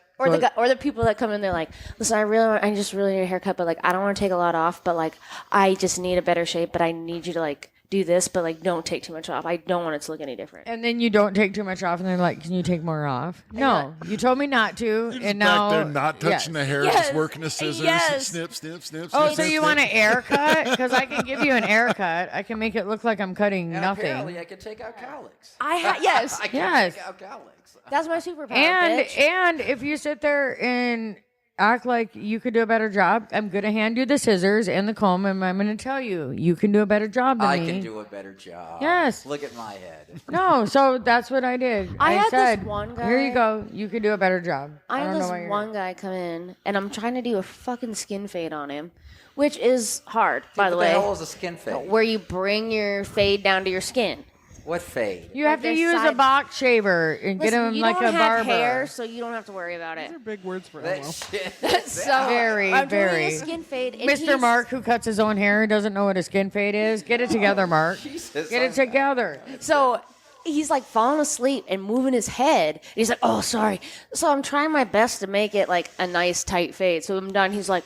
or the people that come in, they're like, listen, I just really need a haircut, but like I don't want to take a lot off, but like I just need a better shape, but I need you to like do this, but like don't take too much off. I don't want it to look any different. And then you don't take too much off, and they're like, "Can you take more off?" No, you told me not to, and now Back there, not touching the hair, Yes. just working the scissors. Yes. Snip, snip, snip. Oh, snip, so snip, you snip. want an air cut? Because I can give you an air cut. I can make it look like I'm cutting And nothing. apparently I can take out cowlicks. Yes, I can Yes. take out cowlicks. that's my superpower. And bitch. and if you sit there and act like you could do a better job, I'm gonna hand you the scissors and the comb, and I'm gonna tell you you can do a better job than I me. can do a better job. Yes. Look at my head. No, so that's what I did. I had this said, one "Here you guy- go. You can do a better job." I don't had know this why you're- one guy come in, and I'm trying to do a fucking skin fade on him, which is hard, by the What the way. hell is a skin fade? Where you bring your fade down to your skin. What fade? You have to their use a side- box shaver and get Listen, him you like don't a have barber. hair, so you don't have to worry about it. Those are big words for That Elmo. shit. So Very, I'm doing very. a skin fade, and Mr. he's- Mark, who cuts his own hair, doesn't know what a skin fade is. Get it together, Mark. Jesus, Get it together. So he's like falling asleep and moving his head. And he's like, "Oh, sorry." So I'm trying my best to make it like a nice tight fade. So I'm done. He's like,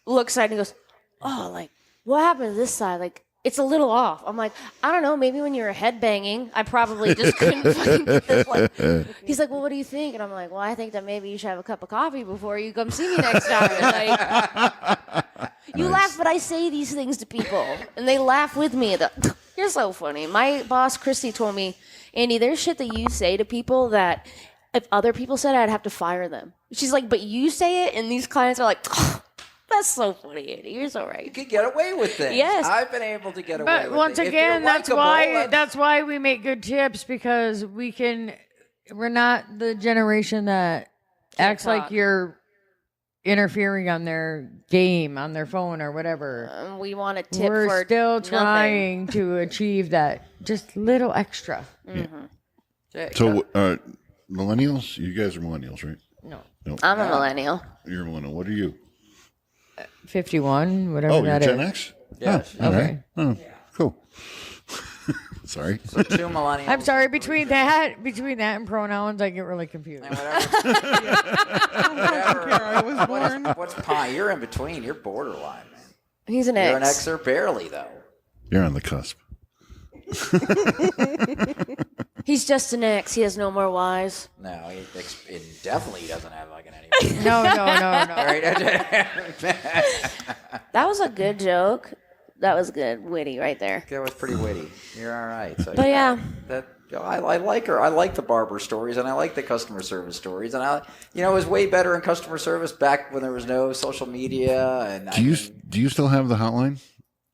looks at it and he goes, "Oh, like what happened to this side? Like it's a little off." I'm like, "I don't know. Maybe when you were headbanging, I probably just couldn't fucking get this." Like, he's like, "Well, what do you think?" And I'm like, "Well, I think that maybe you should have a cup of coffee before you come see me next time." And like, you laugh, but I say these things to people, and they laugh with me. You're so funny. My boss, Christy, told me, "Andy, there's shit that you say to people that if other people said it, I'd have to fire them." She's like, "But you say it," and these clients are like, "That's so funny, Andy. You're so You right." can get away with things. Yes. I've been able to get away But with once it. If again, you're that's likable, that's why we make good tips, because we're not the generation that acts like talk. you're interfering on their game, on their phone or whatever. We want a tip We're for still nothing. trying to achieve that just little extra. Yeah, So, millennials? You guys are millennials, right? No. No. I'm a millennial. You're a millennial. What are you? 51, whatever Oh, you're that Gen is. X? Yes. Oh, all Okay. right. Oh, cool. Sorry. 2 millennials. I'm sorry, between that and pronouns, I get really confused. And whatever. I was born. What's pie? You're in between. You're borderline, man. He's an You're an X. X or barely though. You're on the cusp. He's just an X. He has no more Ys. No, it definitely doesn't have like an any. No. Right? That was a good joke. That was good, witty right there. That was pretty witty. You're all right. So, But yeah. I like her. I like the barber stories, and I like the customer service stories, and it was way better in customer service back when there was no social media. And Do you still have the hotline?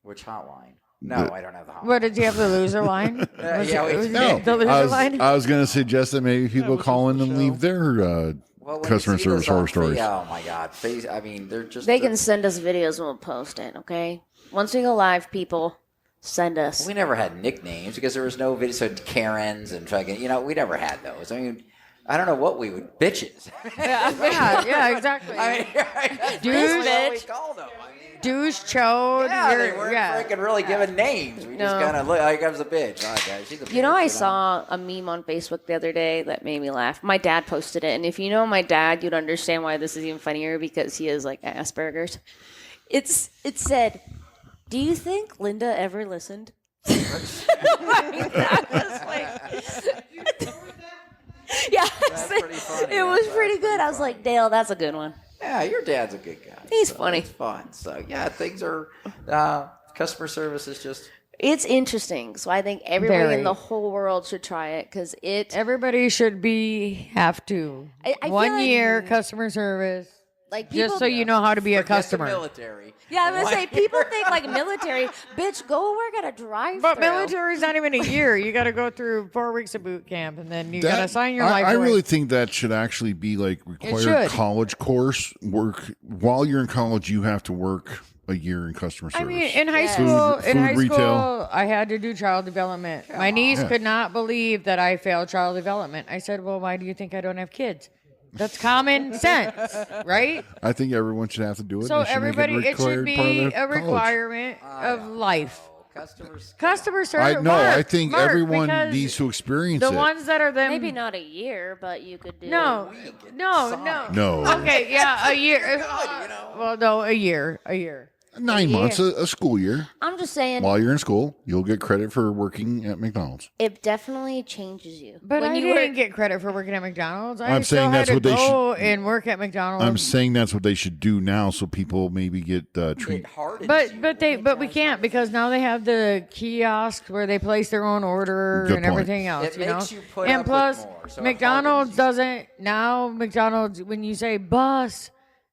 which hotline? No, I don't have the hotline. What, did you have the loser line? No. The loser line? I was going to suggest that maybe people was call in just the and leave show. their Well, when customer you see service those on horror stories. Oh my God! They're just They can send us videos and we'll post it, okay? Once we go live, people, send us. We never had nicknames because there was no video. So Karens and fucking, we never had those. I mean, I don't know what we would bitches. yeah, exactly. I mean, Dude, that's what we called them. I mean, douche, chode. yeah, they weren't freaking really giving names. We just No. kind of look. Here comes a bitch. Oh, guys, she's a bitch. You know, I saw a meme on Facebook the other day that made me laugh. My dad posted it, and if you know my dad, you'd understand why this is even funnier because he has like Asperger's. It said, "Do you think Linda ever listened?" That was like, yeah, That's pretty funny. it was That's pretty good. I was like, Dale, that's a good one. Yeah, your dad's a good guy. He's so funny. It's fun. So yeah, things are. Customer service is just. It's interesting. So I think everybody Very. in the whole world should try it because Everybody should have to. I feel 1 like- year customer service. like people. Just so you know how to be a Forget the customer. military. Yeah, I'm gonna say people think like military. Bitch, go work at a drive-thru. But military's not even a year. You got to go through 4 weeks of boot camp, and then you got to sign your life I away. really think that should actually be like required should. college course. Work while you're in college, you have to work a year in customer service. I mean, in high Yes. school, Food retail. I had to do child development. My niece Yeah. could not believe that I failed child development. I said, "Well, why do you think I don't have kids?" That's common sense, right? I think everyone should have to do it. So They should make everybody, it should required part of be their a college. requirement of life. Customers. Customer service. I think Mark, everyone because needs to experience the it. ones that are them. Maybe not a year, but you could do. No, no. No. Okay, yeah, a year. know. Well, no, a year. 9 months, a school year. I'm just saying, While you're in school, you'll get credit for working at McDonald's. it definitely changes you. But when I you didn't work- get credit for working at McDonald's. I'm still saying had that's to what they go and work at McDonald's. I'm saying that's what they should do now, so people maybe get treated. But we can't because now they have the kiosks where they place their own order Good and point. everything else. It you know, makes you put and up with plus more, so it McDonald's hardens you. doesn't now. McDonald's when you say bus,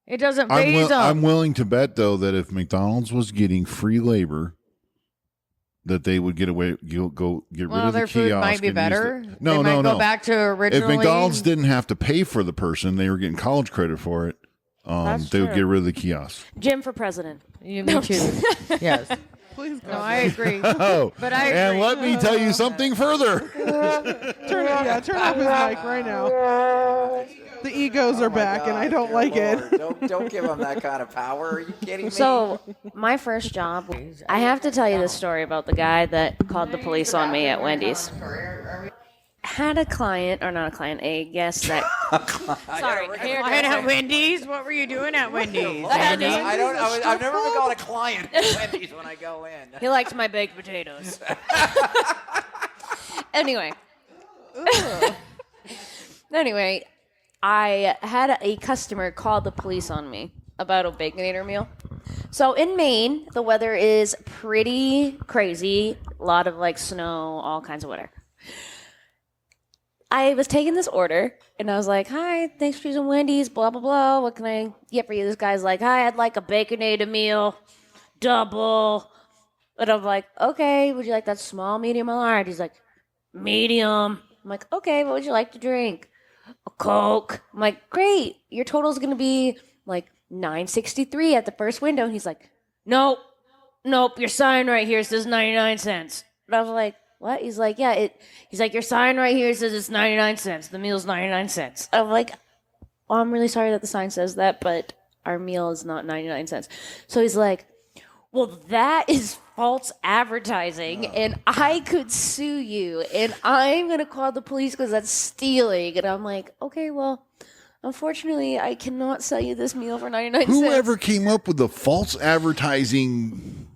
it doesn't I'm, phase them. I'm willing to bet though that if McDonald's was getting free labor, that they would get away go get rid well, of the their kiosk. food might be and use better. the- no, they might no, go no. back to If originally. McDonald's didn't have to pay for the person, they were getting college credit for it. That's They would true. get rid of the kiosk. Jim for president. me too. Yes. Please God. No, I agree. Oh, But I and agree. let me tell you something further. turn off his mic right now. The egos are back, and I don't like it. Don't give them that kind of power. Are you kidding me? So, my first job, I have to tell you this story about the guy that called the police on me at Wendy's. Had a client, or not a client, a guest that. Sorry, And at Wendy's, what were you doing at Wendy's? I've never been called a client at Wendy's when I go in. He liked my baked potatoes. Anyway. Anyway, I had a customer call the police on me about a Baconator meal. So in Maine, the weather is pretty crazy. A lot of like snow, all kinds of whatever. I was taking this order, and I was like, hi, thanks for using Wendy's, blah, blah, blah. What can I get for you? This guy's like, hi, I'd like a Baconator meal, double. And I'm like, okay, would you like that small, medium, or large? He's like, medium. I'm like, okay, what would you like to drink? A Coke. I'm like, great. Your total's going to be like $9.63 at the first window. And he's like, nope, your sign right here says 99 cents. And I was like, what? He's like, yeah, he's like, your sign right here says it's 99 cents. The meal's 99 cents. I'm like, oh, I'm really sorry that the sign says that, but our meal is not 99 cents. So he's like, well, that is false advertising, and I could sue you, and I'm going to call the police because that's stealing. And I'm like, okay, well, unfortunately, I cannot sell you this meal for 99 cents. Whoever came up with the false advertising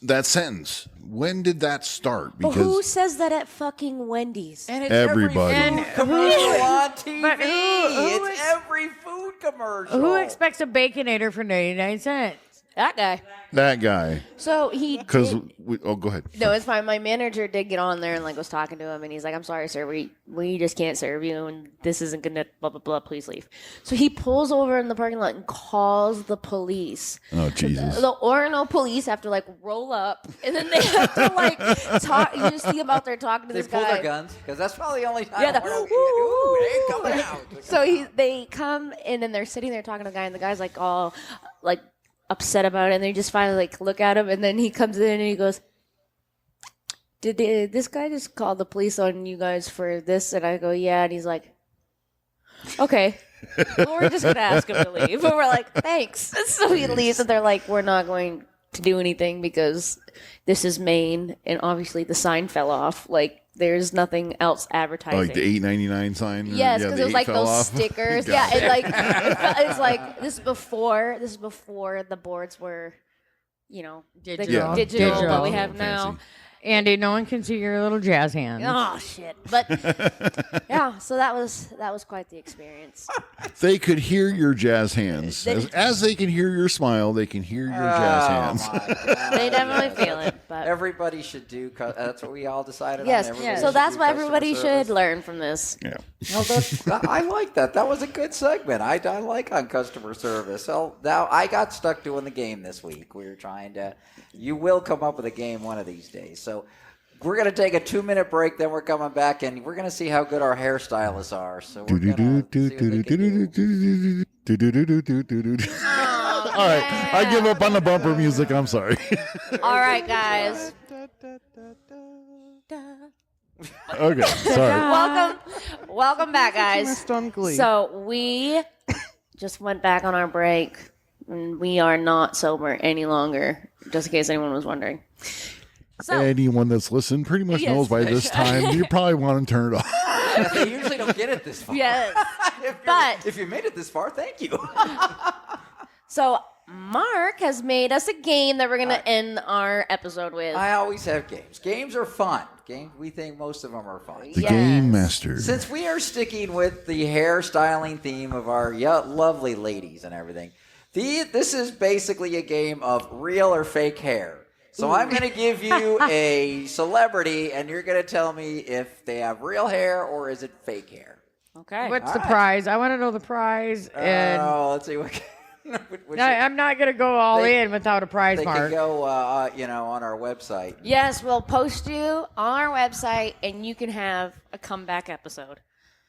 that sentence? When did that start? But who says that at fucking Wendy's? And it's Everybody. every food commercial on TV. But who It's every food commercial. Who expects a Baconator for 99 cents? That guy. That guy. So he Because did- go ahead. No, it's fine. My manager did get on there and like was talking to him, and he's like, "I'm sorry, sir, we just can't serve you, and this isn't gonna blah blah blah. Please leave." So he pulls over in the parking lot and calls the police. Oh Jesus. The Orono police have to like roll up, and then they have to like talk. You just see him out there talking to They this pull guy. their guns because that's probably the only time. Yeah, Ooh, they ain't coming out. So they come in and they're sitting there talking to the guy, and the guy's like all like upset about it, and they just finally like look at him, and then he comes in and he goes, did this guy just call the police on you guys for this? And I go, yeah. And he's like, okay, well, we're just gonna ask him to leave. And we're like, thanks. So he leaves, and they're like, we're not going to do anything because this is Maine, and obviously the sign fell off. Like there's nothing else advertising. Like the $8.99 sign? Yes, because the it was 8 like fell those off. stickers. God. Yeah, and like it was like this is before the boards were, you know, Digital. digital Yeah. that we Yeah. have now. Fancy. Andy, no one can see your little jazz hands. Oh shit! But yeah, so that was quite the experience. They could hear your jazz hands. As they can hear your smile, they can hear your jazz hands. My God. They definitely feel it. But Everybody should do. That's what we all decided yes, on. Everybody so should that's do what customer everybody service. should learn from this. Yeah. No, I like that. That was a good segment. I like on customer service. So now I got stuck doing the game this week. We were trying to. You will come up with a game one of these days. So we're going to take a 2-minute break. Then we're coming back and we're going to see how good our hairstylists are. So we're going to see what they can do. All right, I give up on the bumper music. I'm sorry. All right, guys. Okay, sorry. Welcome back, guys. Missed on Glee. So we just went back on our break, and we are not sober any longer. Just in case anyone was wondering. So Anyone that's listened pretty much Yes. knows by this time you probably want to turn it off. They usually don't get it this far. yes, but If you made it this far, thank you. so Mark has made us a game that we're gonna end our episode with. I always have games. Games are fun. We think most of them are fun. The Yes. Game Master. Since we are sticking with the hairstyling theme of our lovely ladies and everything, this is basically a game of real or fake hair. So I'm going to give you a celebrity, and you're going to tell me if they have real hair or is it fake hair. Okay. What's the right. prize? I want to know the prize. And Let's see what. no, I'm not going to go all They- in without a prize They can mark. go, on our website. Yes, we'll post you on our website, and you can have a comeback episode.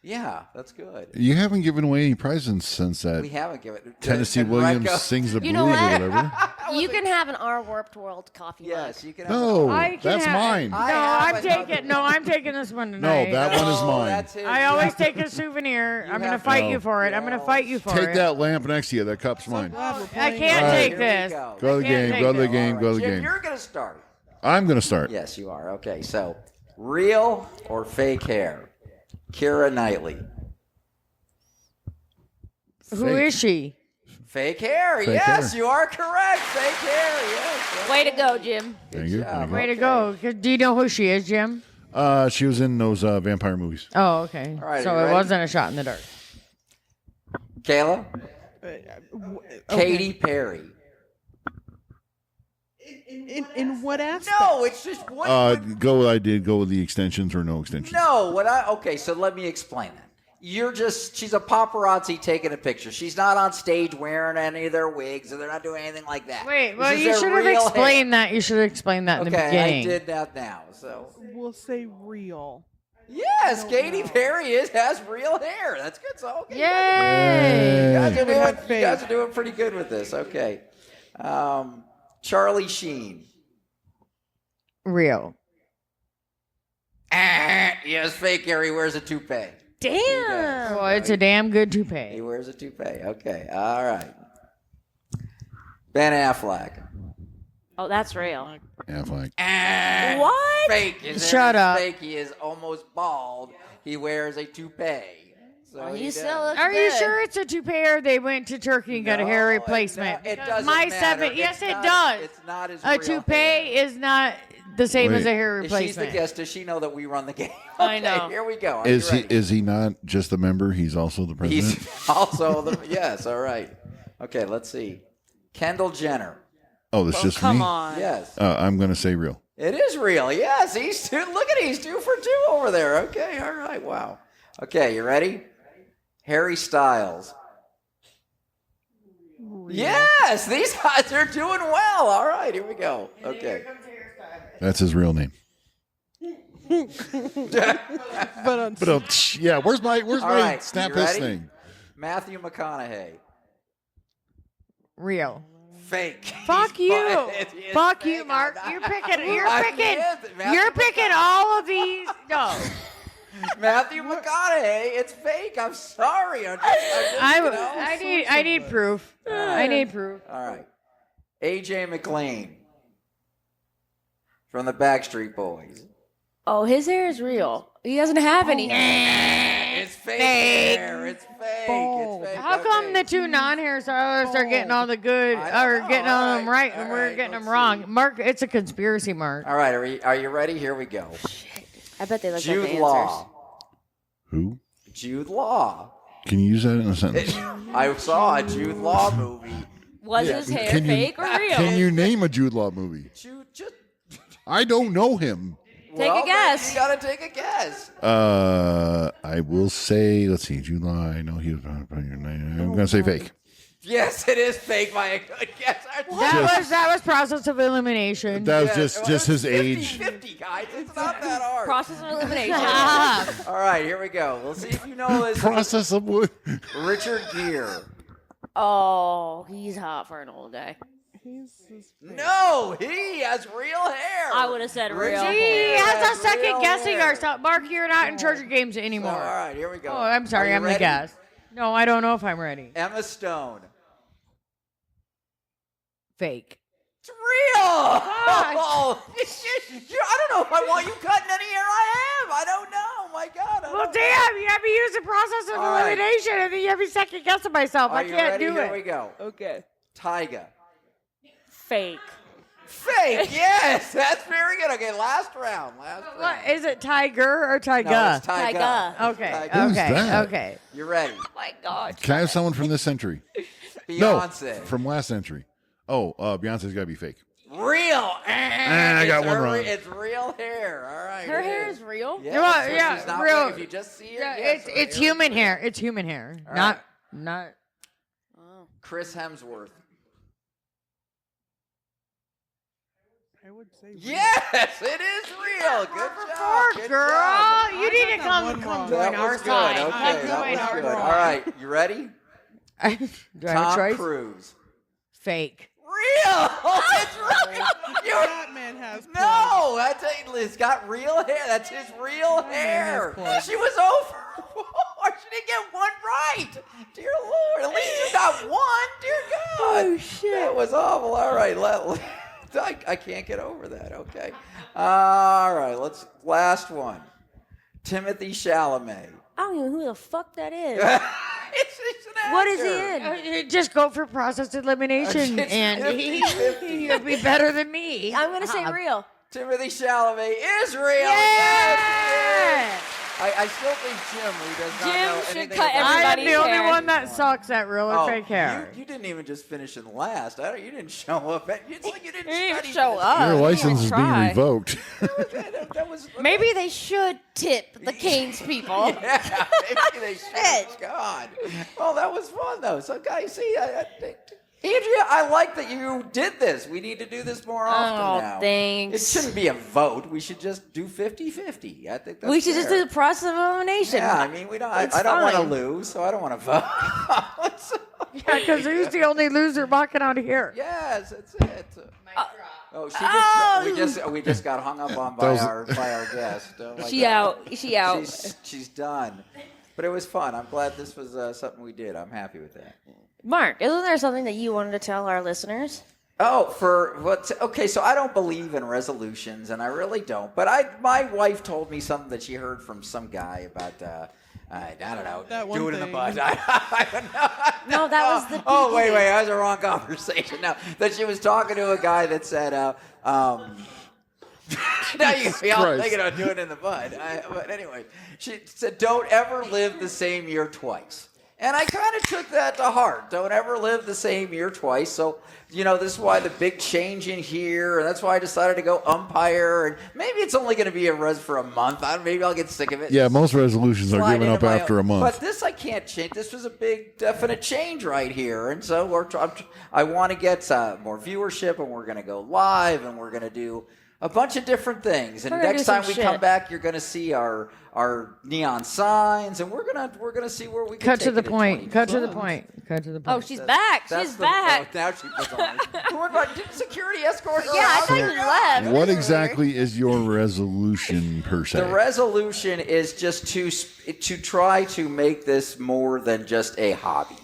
Yeah, that's good. You haven't given away any prizes since that We haven't given Tennessee and Williams Renko- sings the blues You know or what? whatever. You can have an Our Warped World coffee Yes, mug. you can. Have No, I can that's have- mine. I No, have I'm another taking. No, I'm taking this one No, tonight. that one is No, mine. that's his. I always take a souvenir. I'm going to have- fight No. you for it. I'm going to fight you for Take it. that lamp next to you. That cup's mine. Glad we're I playing can't All right. take Here we this. go. Go to the I can't game. take Go to the it. game. Go to the Jim, game. you're going to start. I'm going to start. Yes, you are. Okay, so real or fake hair? Keira Knightley. Who Fake. is she? Fake hair. Fake Yes, hair. you are correct. Fake hair. Yes. Way to go, Jim. Thank you. job. Thank you. Way to go. 'Cause do you know who she is, Jim? She was in those vampire movies. Oh, okay. All right, So are you it ready? wasn't a shot in the dark. Kayla. Okay. Katy Perry. In what aspect? No, it's just what. Go with I did. Go with the extensions or no extensions. No, okay, so let me explain that. She's a paparazzi taking a picture. She's not on stage wearing any of their wigs, or they're not doing anything like that. Wait, well, This is you their should have real explained that. You should have explained that in the Okay, beginning. I did that now. So We'll say real. yes, Katy Perry has real hair. That's good. So okay, Yay! you guys are doing, had you guys are doing pretty good with this. Okay, Charlie Sheen. Real. Yes, fake hair. He wears a toupee. Damn. Well, it's a damn good He toupee. wears a toupee. Okay, all right. Ben Affleck. Oh, that's real. Yeah, fine. What? Fake. His Shut hair is up. Fake. He is almost bald. He wears a toupee. So Well, he you does. still look Are you good. sure it's a toupee or they went to Turkey and got a No, hair replacement? It Because doesn't my matter. yes, It's it not- does. It's not as A real toupee hair. is not the same as a Wait. hair If she's the replacement. guest, does she know that we run the game? I Okay, know. Here we go. Are you Is he ready? is he not just a member? He's also the president. He's also the yes. All right. Okay. Let's see. Kendall Jenner. Oh, that's just Come me. on. Yes. I'm going to say real. It is real. Yes. He's two. Look at he's 2 for 2 over there. Okay. All right. Wow. Okay. You ready? Harry Styles. Yes. These guys are doing well. All right. Here we go. Okay. That's his real name. But But yeah, where's my All my right, snap you this ready? thing? Matthew McConaughey. Real. Fake. Fuck He's you. it is Fuck fake. you, Mark. I'm You're not- picking. You're I picking. can't. Matthew You're picking all of these. No. Matthew McConaughey. It's fake. I'm sorry. I'm just, I need proof. I need proof. All right. AJ McLean from the Backstreet Boys. Oh, his hair is real. He doesn't have any hair. It's fake hair. It's fake. It's fake. How come the two non-hairstylists are getting all the good, or getting all them right, and we're getting them wrong? Mark, it's a conspiracy, Mark. All right, are you ready? Here we go. I bet they look Jude like the Law. answers. Who? Jude Law. Can you use that in a sentence? I saw a Jude Law movie. Was his hair Can you- fake or real? Can you name a Jude Law movie? Jude, just I don't know him. Take a guess. You gotta take a guess. I will say, let's see, Jude Law. I know he was. I'm gonna say fake. Yes, it is fake by a good guess. That was process of elimination. That was just his age. 50-50, guys. It's not that hard. Process of elimination. All right, here we go. We'll see if you know this. Process of what? Richard Gere. Oh, he's hot for an old guy. No, he has real hair. I would have said real. He has us second real guessing hair. ourselves. Mark, you're not in charge of games anymore. All right, here we go. Oh, I'm sorry, Are you I'm the ready? guest. No, I don't know if I'm ready. Emma Stone. Fake. It's real. Oh, I don't know if I want you cutting any hair I have. I don't know. My God. Well, damn, you have me use the process of All right. elimination, and then you have me second guessing myself. Are I you can't ready? do Here it. we go. Okay. Tyga. Fake. Fake. Yes, that's very good. Okay, last round. What is it, Tiger or Tyga? No, it's Tyga. Tyga. Okay, Tyga. Who's okay, that? okay. You ready? Oh my God. Can I have someone from this century? Beyonce. No, from last century. Oh, Beyonce's got to be fake. Real. I got one wrong. It's real hair. All right. Her it hair is real? Yeah, Well, so yeah, she's not real. like if you just see it. Yeah, yes, her it's hair is human real. hair. It's human hair. All Not, right. not. Chris Hemsworth. I would say. Yes, it is real. Good job. Good Girl, job. you need to come wrong. join That our was good. side. Okay, Come that join was our good. side. All right, you ready? Do I have a Tom choice? Cruise. Fake. Real. It's real. You're That man has plugs. no. That's he's got real hair. That's his real hair. has plugs. She was over. She didn't get one right. Dear Lord, at least you got one. Dear God. Oh shit. That was awful. All right, I can't get over that. Okay. All right. Last one. Timothy Chalamet. I don't even know who the fuck that is. It's an What is he actor. in? Just go for process elimination, It's and 50-50. you'll be better than me. I'm going to say real. Timothy Chalamet is real. Yeah! Yes, I still think Jim, who does not Jim know should anything cut about I am everybody's the only hair. one that sucks at real or fake hair. You didn't even just finish in last. You didn't show up. It's like you didn't He didn't study show for this. up. Your didn't license even is being try. revoked. That was Maybe they should tip the Canes people. Yeah, maybe they should. God. Well, that was fun though. So guys, see, Andrea, I like that you did this. We need to do this more often now. Thanks. It shouldn't be a vote. We should just do 50-50. I think that's We should just fair. do the process of elimination. Yeah, I mean, we don't. I It's don't want to fine. lose, so I don't want to vote. Yeah, because who's the only loser walking out of here? Yes, that's it. We just got hung up on by was- our guest. Oh, my She God. out. She out. She's done. But it was fun. I'm glad this was something we did. I'm happy with that. Mark, isn't there something that you wanted to tell our listeners? Oh, for what? Okay, so I don't believe in resolutions, and I really don't. But my wife told me something that she heard from some guy about. I don't know. That one do it in the thing. butt. I don't know. No, that was the Oh, wait, beginning. that was a wrong conversation. No, that she was talking to a guy that said, now you be all Christ. thinking of doing it in the butt. But anyway, she said, don't ever live the same year twice. And I kind of took that to heart. Don't ever live the same year twice. So, this is why the big change in here, and that's why I decided to go umpire. And maybe it's only going to be a res for a month. Maybe I'll get sick of it. Yeah, most resolutions are Slide given into up my after own- a month. But this I can't change. This was a big, definite change right here. And so I want to get more viewership, and we're going to go live, and we're going to do a bunch of different things. And We're gonna next do some time we shit. come back, you're going to see our neon signs, and we're gonna see where we can Cut take to the it in point. Cut to the 2020. point. Cut to the point. Oh, she's back. That's She's the- back. oh, now she puts on. What about did security escort her Yeah, I out? thought you left. What exactly is your resolution per se? The resolution is just to try to make this more than just a hobby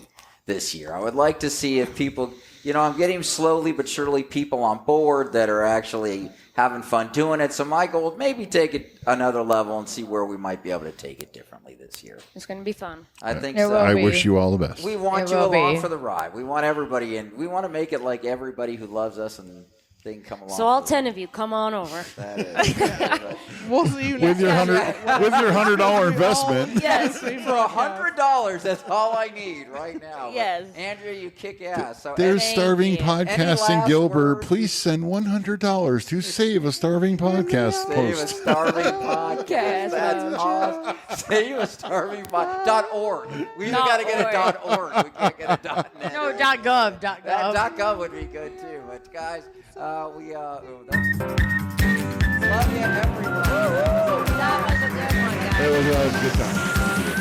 this year. I would like to see if people I'm getting slowly but surely people on board that are actually having fun doing it. So my goal is maybe take it another level and see where we might be able to take it differently this year. It's going to be fun. I think It so. will I be. wish you all the best. We want It you will along be. for the ride. We want everybody in. We want to make it like everybody who loves us and they can come along. So all for the 10 of you, come on over. ride. That is. We'll see you With next your time. $100 investment. Yes. For $100, that's all I need right now. But Yes. Andrea, you kick ass. So There's Thank Starving you. Any Podcasts in last Gilbert. words? Please send $100 to Save a Starving Podcast Save a post. starving podcast. Yes, That's awesome. Save a starving .org. We either got to get a .org. We can't get a .net. No, .gov. That .gov would be good too. But guys, love you, everyone. That was a good one, guys. It was a good time.